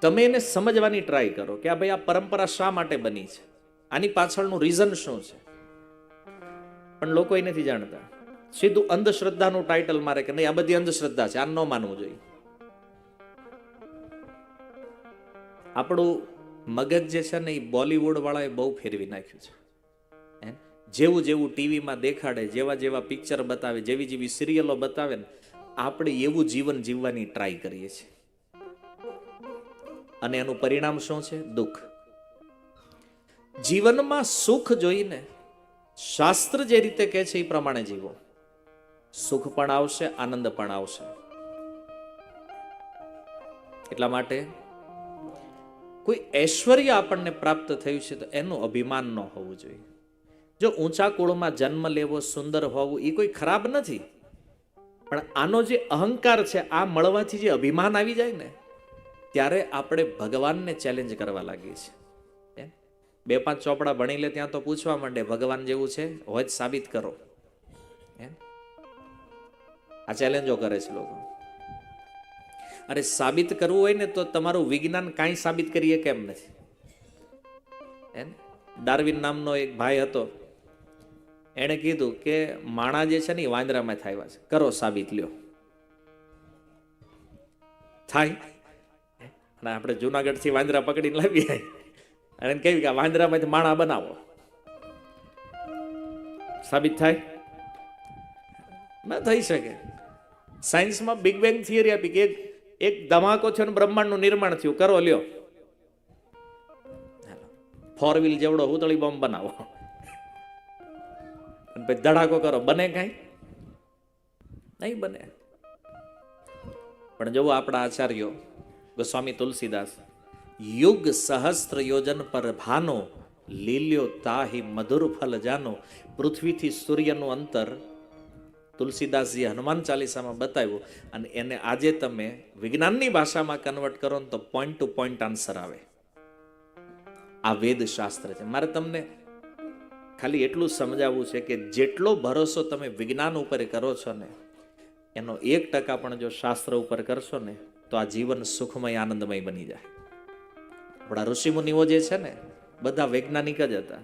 તમે એને સમજવાની ટ્રાય કરો કે આ ભાઈ આ પરંપરા શા માટે બની છે, આની પાછળનું રીઝન શું છે. પણ લોકો એ નથી જાણતા, સીધું અંધશ્રદ્ધાનું ટાઇટલ મારે કે નહીં આ બધી અંધશ્રદ્ધા છે, આ ન માનવું જોઈએ. આપણું મગજ જે છે ને એ બોલિવૂડ વાળાએ બહુ ફેરવી નાખ્યું છે. જેવું જેવું ટીવીમાં દેખાડે, જેવા જેવા પિક્ચર બતાવે, જેવી જેવી સિરિયલો બતાવે ને, આપણે એવું જીવન જીવવાની ટ્રાય કરીએ છીએ. અને એનું પરિણામ શું છે? દુઃખ. જીવનમાં સુખ જોઈને શાસ્ત્ર જે રીતે કહે છે એ પ્રમાણે જીવો, સુખ પણ આવશે, આનંદ પણ આવશે. એટલા માટે કોઈ ઐશ્વર્ય આપણને પ્રાપ્ત થયું છે તો એનું અભિમાન ન હોવું જોઈએ. જો ઊંચા કુળમાં જન્મ લેવો, સુંદર હોવું એ કોઈ ખરાબ નથી, પણ આનો જે અહંકાર છે, આ મળવાથી જે અભિમાન આવી જાય ને, ત્યારે આપણે ભગવાનને ચેલેન્જ કરવા લાગીએ છીએ. 2-5 ચોપડા ભણી લે ત્યાં તો પૂછવા માંડે ભગવાન જેવું છે હોય જ સાબિત કરો. આ ચેલેન્જો કરે છે લોકો. અરે સાબિત કરવું હોય ને તો તમારું વિજ્ઞાન કાંઈ સાબિત કરીએ કેમ નથી. ડાર્વિન નામનો એક ભાઈ હતો, એણે કીધું કે માણા જે છે ને એ વાંદરામાં થાય છે, કરો સાબિત લ્યો. થાય. અને આપણે જુનાગઢથી વાંદરા પકડીને લાવીએ અને કહ્યું કે આ વાંદરામાંથી માણા બનાવો, સાબિત થાય? ના થઈ શકે. સાયન્સમાં બિગ બેંગ થિયરી આપી કે એક ધમાકો થયો ને બ્રહ્માંડનું નિર્માણ થયું, કરો લ્યો. 4 વ્હીલ જેવડો હુતળી બોમ્બ બનાવો અને પછી ધડાકો કરો, બને કાંઈ? નહીં બને. પણ જુઓ આપણા આચાર્યો ગોસ્વામી તુલસીદાસ, યુગ સહસ્ત્ર યોજન પર ભાનો, લીલ્યો તાહી મધુર ફલ જાનો. પૃથ્વીથી સૂર્યનું અંતર તુલસીદાસજી હનુમાન ચાલીસામાં બતાવ્યું, અને એને આજે તમે વિજ્ઞાનની ભાષામાં કન્વર્ટ કરો ને તો પોઈન્ટ ટુ પોઈન્ટ આન્સર આવે. આ વેદ શાસ્ત્ર છે. મારે તમને ખાલી એટલું સમજાવવું છે કે જેટલો ભરોસો તમે વિજ્ઞાન ઉપર કરો છો ને, એનો 1% પણ જો શાસ્ત્ર ઉપર કરશો ને, તો આ જીવન સુખમય આનંદમય બની જાય. આપણા ઋષિમુનિઓ જે છે ને, બધા વૈજ્ઞાનિક જ હતા,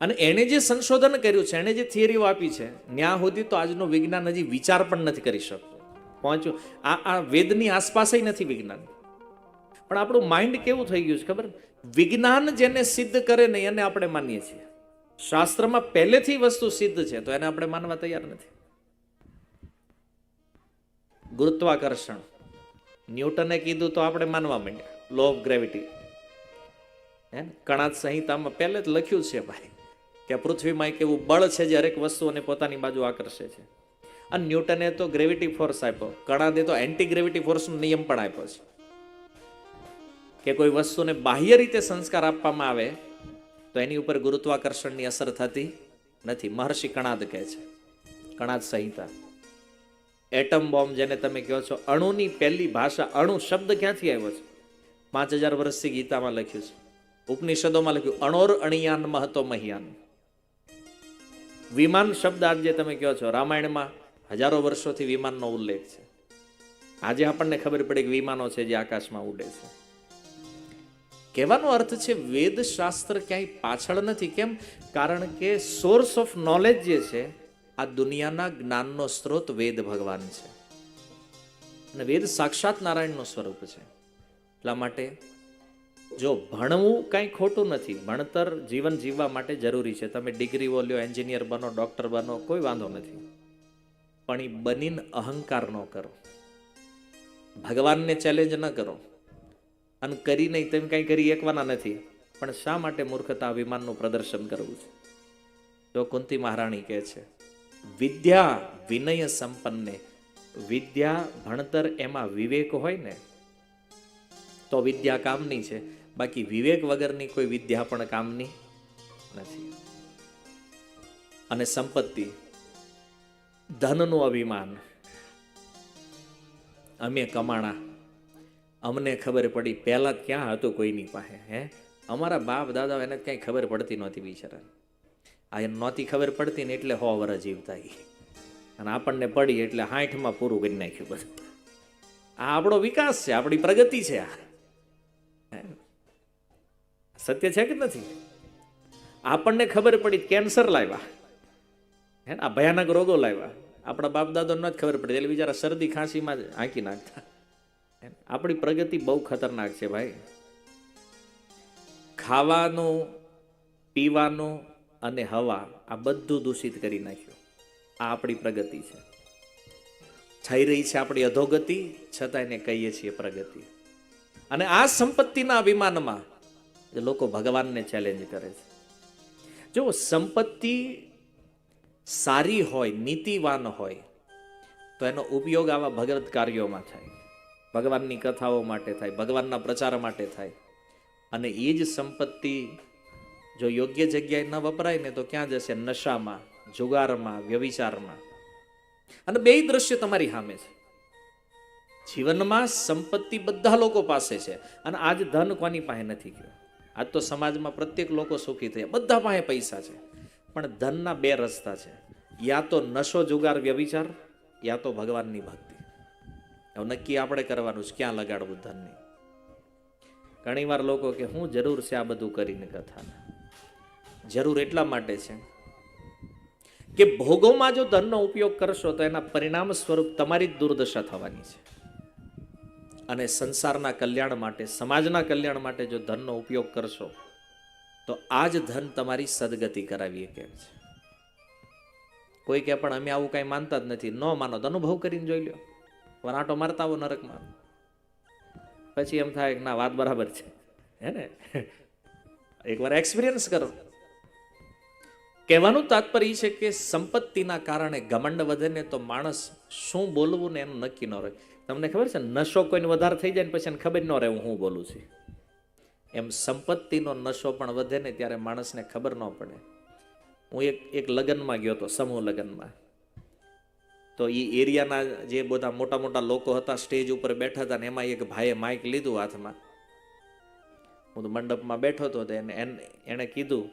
અને એણે જે સંશોધન કર્યું છે, એણે જે થિયરીઓ આપી છે, ત્યાં સુધી તો આજનું વિજ્ઞાન હજી વિચાર પણ નથી કરી શકતું પહોંચ્યું. આ વેદની આસપાસ નથી વિજ્ઞાન. પણ આપણું માઇન્ડ કેવું થઈ ગયું છે ખબર? વિજ્ઞાન જેને સિદ્ધ કરે ને એને આપણે માનીએ છીએ. શાસ્ત્રમાં પહેલેથી વસ્તુ સિદ્ધ છે તો એને આપણે માનવા તૈયાર નથી. ગુરુત્વાકર્ષણ ન્યૂટને કીધું તો આપણે માનવા માંડ્યા. લો ઓફ ગ્રેવિટી, કણાદ સંહિતામાં પહેલે જ લખ્યું છે ભાઈ કે પૃથ્વીમાં એક એવું બળ છે જે હરેક વસ્તુઓને પોતાની બાજુ આકર્ષે છે. અને ન્યૂટને તો ગ્રેવિટી ફોર્સ આપ્યો, કણાદે તો એન્ટી ગ્રેવિટી ફોર્સનો નિયમ પણ આપ્યો છે કે કોઈ વસ્તુને બાહ્ય રીતે સંસ્કાર આપવામાં આવે તો એની ઉપર ગુરુત્વાકર્ષણની અસર થતી નથી. મહર્ષિ કણાદ કહે છે, કણાદ સંહિતા. એટમ બોમ્બ જેને તમે કહો છો, અણુની પહેલી ભાષા, અણુ શબ્દ ક્યાંથી આવ્યો છે? 5000 વર્ષથી ગીતામાં લખ્યું છે, ઉપનિષદોમાં લખ્યું, અણોર અણિયાન મહતો મહિયાન. વિમાન શબ્દ આજ જે તમે કહો છો, રામાયણમાં હજારો વર્ષોથી વિમાનનો ઉલ્લેખ છે. આજે આપણને ખબર પડી કે વિમાનો છે જે આકાશમાં ઉડે છે. કહેવાનો અર્થ છે વેદ શાસ્ત્ર ક્યાંય પાછળ નથી. કેમ? કારણ કે સોર્સ ઓફ નોલેજ જે છે, આ દુનિયાના જ્ઞાનનો સ્ત્રોત વેદ ભગવાન છે, અને વેદ સાક્ષાત નારાયણનું સ્વરૂપ છે. એટલા માટે જો ભણવું કાંઈ ખોટું નથી, ભણતર જીવન જીવવા માટે જરૂરી છે. તમે ડિગ્રીઓ લ્યો, એન્જિનિયર બનો, ડોક્ટર બનો, કોઈ વાંધો નથી, પણ એ બનીને અહંકાર ન કરો, ભગવાનને ચેલેન્જ ન કરો, અને કરી નહીં તેમ કંઈ કરી એકવાના નથી. પણ શા માટે મૂર્ખતા વિમાનનું પ્રદર્શન કરવું છે? તો કુંતી મહારાણી કહે છે, વિદ્યા વિનય સંપન્ને. વિદ્યા ભણતર એમાં વિવેક હોય ને તો વિદ્યા કામની છે, બાકી વિવેક વગરની કોઈ વિદ્યા પણ કામની નથી. અને સંપત્તિ, ધનનું અભિમાન. અમે કમાણા, અમને ખબર પડી, પહેલા ક્યાં હતું કોઈની પાસે? અમારા બાપ દાદા એને ક્યાંય ખબર પડતી નહોતી બિચારા. આ એને નહોતી ખબર પડતી ને એટલે 100 વર્ષ જીવતા, અને આપણને પડી એટલે 60માં પૂરું કરી નાખ્યું બધું. આ આપણો વિકાસ છે, આપણી પ્રગતિ છે. આ સત્ય છે કે નથી? આપણને ખબર પડી, કેન્સર લાવ્યા, આ ભયાનક રોગો લાવ્યા. આપણા બાપ દાદો ન જ ખબર પડી એટલે બિચારા શરદી ખાંસીમાં જ હાંકી નાખતા. આપણી પ્રગતિ બહુ ખતરનાક છે ભાઈ. ખાવાનું, પીવાનું અને હવા, આ બધું દૂષિત કરી નાખ્યું. આ આપણી પ્રગતિ છે. થઈ રહી છે આપણી અધોગતિ, છતાં એને કહીએ છીએ પ્રગતિ. અને આ સંપત્તિના અભિમાનમાં લોકો ભગવાનને ચેલેન્જ કરે છે. જો સંપત્તિ સારી હોય, નીતિવાન હોય, તો એનો ઉપયોગ આવા ભગવત કાર્યોમાં થાય, ભગવાનની કથાઓ માટે થાય, ભગવાનના પ્રચાર માટે થાય. અને એ જ સંપત્તિ જો યોગ્ય જગ્યાએ ન વપરાય ને તો ક્યાં જશે? નશામાં, જુગારમાં, વ્યભિચારમાં. અને બેય દ્રશ્ય તમારી સામે છે. જીવનમાં સંપત્તિ બધા લોકો પાસે છે, અને આજ ધન કોની પાસે નથી ગયો? આજ તો સમાજમાં પ્રત્યેક લોકો સુખી થયા, બધા પાસે પૈસા છે, પણ ધનના 2 રસ્તા છે. યા તો નશો, જુગાર, વ્યભિચાર, યા તો ભગવાનની ભક્તિ. હવે નક્કી આપણે કરવાનું છે ક્યાં લગાડવું ધનને. ઘણી વાર લોકો કે હું જરૂર છે આ બધું કરીને કથાને. જરૂર એટલા માટે છે કે ભોગોમાં જો ધનનો ઉપયોગ કરશો તો એના પરિણામ સ્વરૂપ તમારી જ દુર્દશા થવાની છે. અને સંસારના કલ્યાણ માટે, સમાજના કલ્યાણ માટે જો ધનનો ઉપયોગ કરશો તો આ જ ધન તમારી સદગતિ કરાવીએ કેમ છે. કોઈ કે પણ અમે આવું કાંઈ માનતા જ નથી. ન માનો તો અનુભવ કરીને જોઈ લો, વરાટો મારતા આવો નરકમાં, પછી એમ થાય કે ના વાત બરાબર છે, હે ને? એકવાર એક્સપિરિયન્સ કરો. કહેવાનું તાત્પર્ય એ છે કે સંપત્તિના કારણે ઘમંડ વધે ને તો માણસ શું બોલવું ને એનું નક્કી ન રહે. તમને ખબર છે, નશો કોઈને વધારે થઈ જાય ને પછી એને ખબર ન રહે હું શું બોલું છું. એમ સંપત્તિનો નશો પણ વધે ને ત્યારે માણસને ખબર ન પડે. હું એક લગ્નમાં ગયો હતો, સમૂહ લગ્નમાં. તો એ એરિયાના જે બધા મોટા મોટા લોકો હતા સ્ટેજ ઉપર બેઠા હતા ને એમાં એક ભાઈએ માઇક લીધું હાથમાં. હું તો મંડપમાં બેઠો હતો, એને કીધું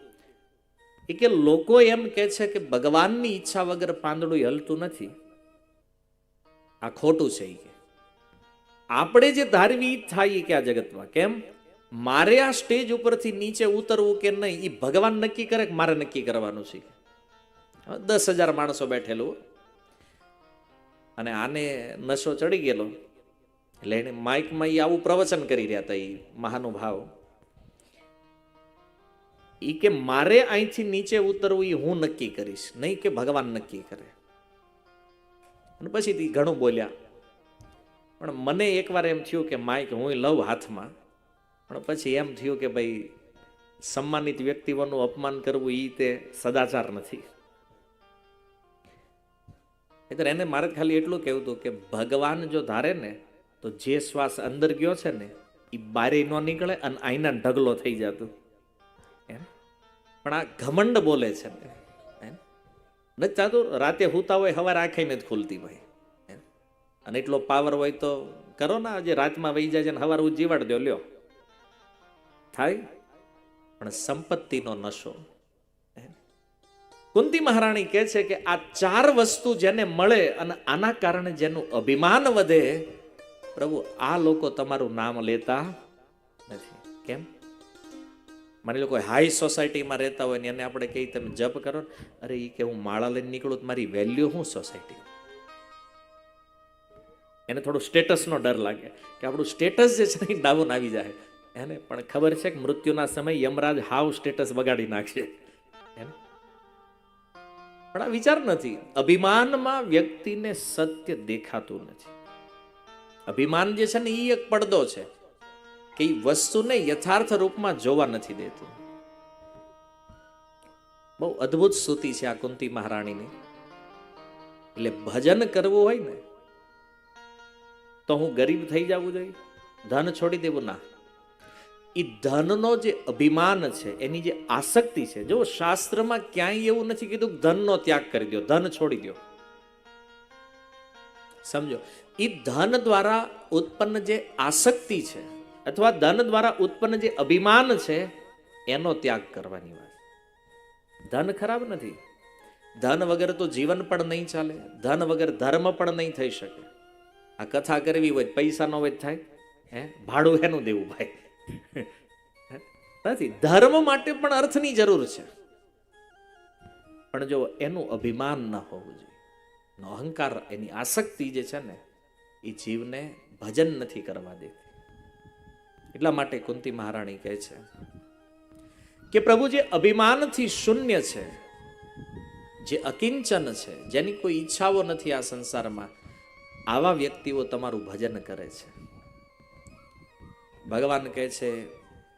કે લોકો એમ કે છે કે ભગવાનની ઈચ્છા વગર પાંદડું હલતું નથી, આ ખોટું છે. કે આપણે જે ધારવી થાય કે આ જગતમાં કેમ મારે આ સ્ટેજ ઉપરથી નીચે ઉતરવું કે નહીં એ ભગવાન નક્કી કરે કે મારે નક્કી કરવાનું છે. 10,000 માણસો બેઠેલું અને આને નશો ચડી ગયેલો એટલે એને માઇકમાં આવું પ્રવચન કરી રહ્યા હતા. એ મહાનુભાવ ઈ કે મારે અહીંથી નીચે ઉતરવું એ હું નક્કી કરીશ, નહીં કે ભગવાન નક્કી કરે. અને પછી ઘણું બોલ્યા, પણ મને એકવાર એમ થયું કે માઇક હું લઉં હાથમાં, પણ પછી એમ થયું કે ભાઈ સન્માનિત વ્યક્તિઓનું અપમાન કરવું એ તે સદાચાર નથી. એટલે એને મારે ખાલી એટલું કહેવું હતું કે ભગવાન જો ધારે ને તો જે શ્વાસ અંદર ગયો છે ને એ બારે ન નીકળે અને આઈના ઢગલો થઈ જતું. પણ આ ઘમંડ બોલે છે ને નથી ચાતું. રાતે હુતા હોય સવારે આંખે નથી ખુલતી ભાઈ. અને એટલો પાવર હોય તો કરો ને, જે રાતમાં વહી જાય છે ને સવારે જીવાડ દો, લ્યો થાય. પણ સંપત્તિનો નશો. કુંતી મહારાણી કહે છે કે આ 4 વસ્તુ જેને મળે અને આના કારણે જેનું અભિમાન વધે, પ્રભુ આ લોકો તમારું નામ લેતા નથી. કેમ? માની લો કોઈ હાઈ સોસાયટીમાં રહેતા હોય ને એને આપણે કહીએ તમે જપ કરો, અરે એ કે હું માળા લઈને નીકળું તો મારી વેલ્યુ શું સોસાયટી? એને થોડું સ્ટેટસનો ડર લાગે કે આપણું સ્ટેટસ જે છે એ ડાઉન આવી જાય. એને પણ ખબર છે કે મૃત્યુના સમય યમરાજ હાવ સ્ટેટસ બગાડી નાખશે. પણ આ વિચાર નથી. અભિમાનમાં વ્યક્તિને સત્ય દેખાતું નથી. અભિમાન જે છે ને એ એક પડદો છે કે એ વસ્તુને યથાર્થ રૂપમાં જોવા નથી દેતું. બહુ અદ્ભુત સ્તુતિ છે આ કુંતી મહારાણીની. એટલે ભજન કરવું હોય ને તો હું ગરીબ થઈ જવું જોઈએ, ધન છોડી દેવું ના. એ ધનનો જે અભિમાન છે, એની જે આસક્તિ છે, જો શાસ્ત્રમાં ક્યાંય એવું નથી કીધું ધનનો ત્યાગ કરી દો, ધન છોડી દો. સમજો, એ ધન દ્વારા ઉત્પન્ન જે આસક્તિ છે અથવા ધન દ્વારા ઉત્પન્ન જે અભિમાન છે એનો ત્યાગ કરવાની વાત. ધન ખરાબ નથી, ધન વગર તો જીવન પણ નહીં ચાલે, ધન વગર ધર્મ પણ નહીં થઈ શકે. આ કથા કરવી હોય પૈસા ન હોય થાય, ભાડું એનું દેવું ભાઈ નથી. ધર્મ માટે પણ અર્થની જરૂર છે, પણ જો એનું અભિમાન ન હોવું જોઈએ, એનો અહંકાર, એની આસક્તિ જે છે ને એ જીવને ભજન નથી કરવા દેતી. એટલા માટે કુંતી મહારાણી કહે છે કે પ્રભુ જે અભિમાનથી શૂન્ય છે, જે અકિંચન છે, જેની કોઈ ઈચ્છાઓ નથી આ સંસારમાં, આવા વ્યક્તિઓ તમારું ભજન કરે છે. ભગવાન કહે છે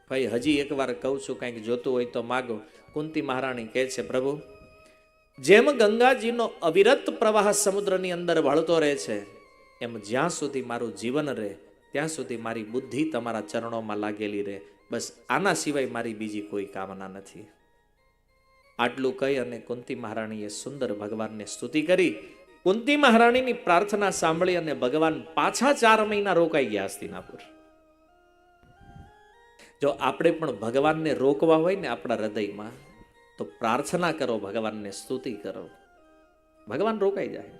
ભાઈ હજી એકવાર કહું છું, કંઈક જોતું હોય તો માગો. કુંતી મહારાણી કહે છે પ્રભુ જેમ ગંગાજીનો અવિરત પ્રવાહ સમુદ્રની અંદર વળતો રહે છે, એમ જ્યાં સુધી મારું જીવન રહે ત્યાં સુધી મારી બુદ્ધિ તમારા ચરણોમાં લાગેલી રહે. બસ આના સિવાય મારી બીજી કોઈ કામના નથી. આટલું કહી અને કુંતી મહારાણીએ સુંદર ભગવાનને સ્તુતિ કરી. કુંતી મહારાણીની પ્રાર્થના સાંભળી અને ભગવાન પાછા 4 મહિના રોકાઈ ગયા હસ્તિનાપુર. જો આપણે પણ ભગવાનને રોકવા હોય ને આપણા હૃદયમાં, તો પ્રાર્થના કરો, ભગવાનને સ્તુતિ કરો, ભગવાન રોકાઈ જાય.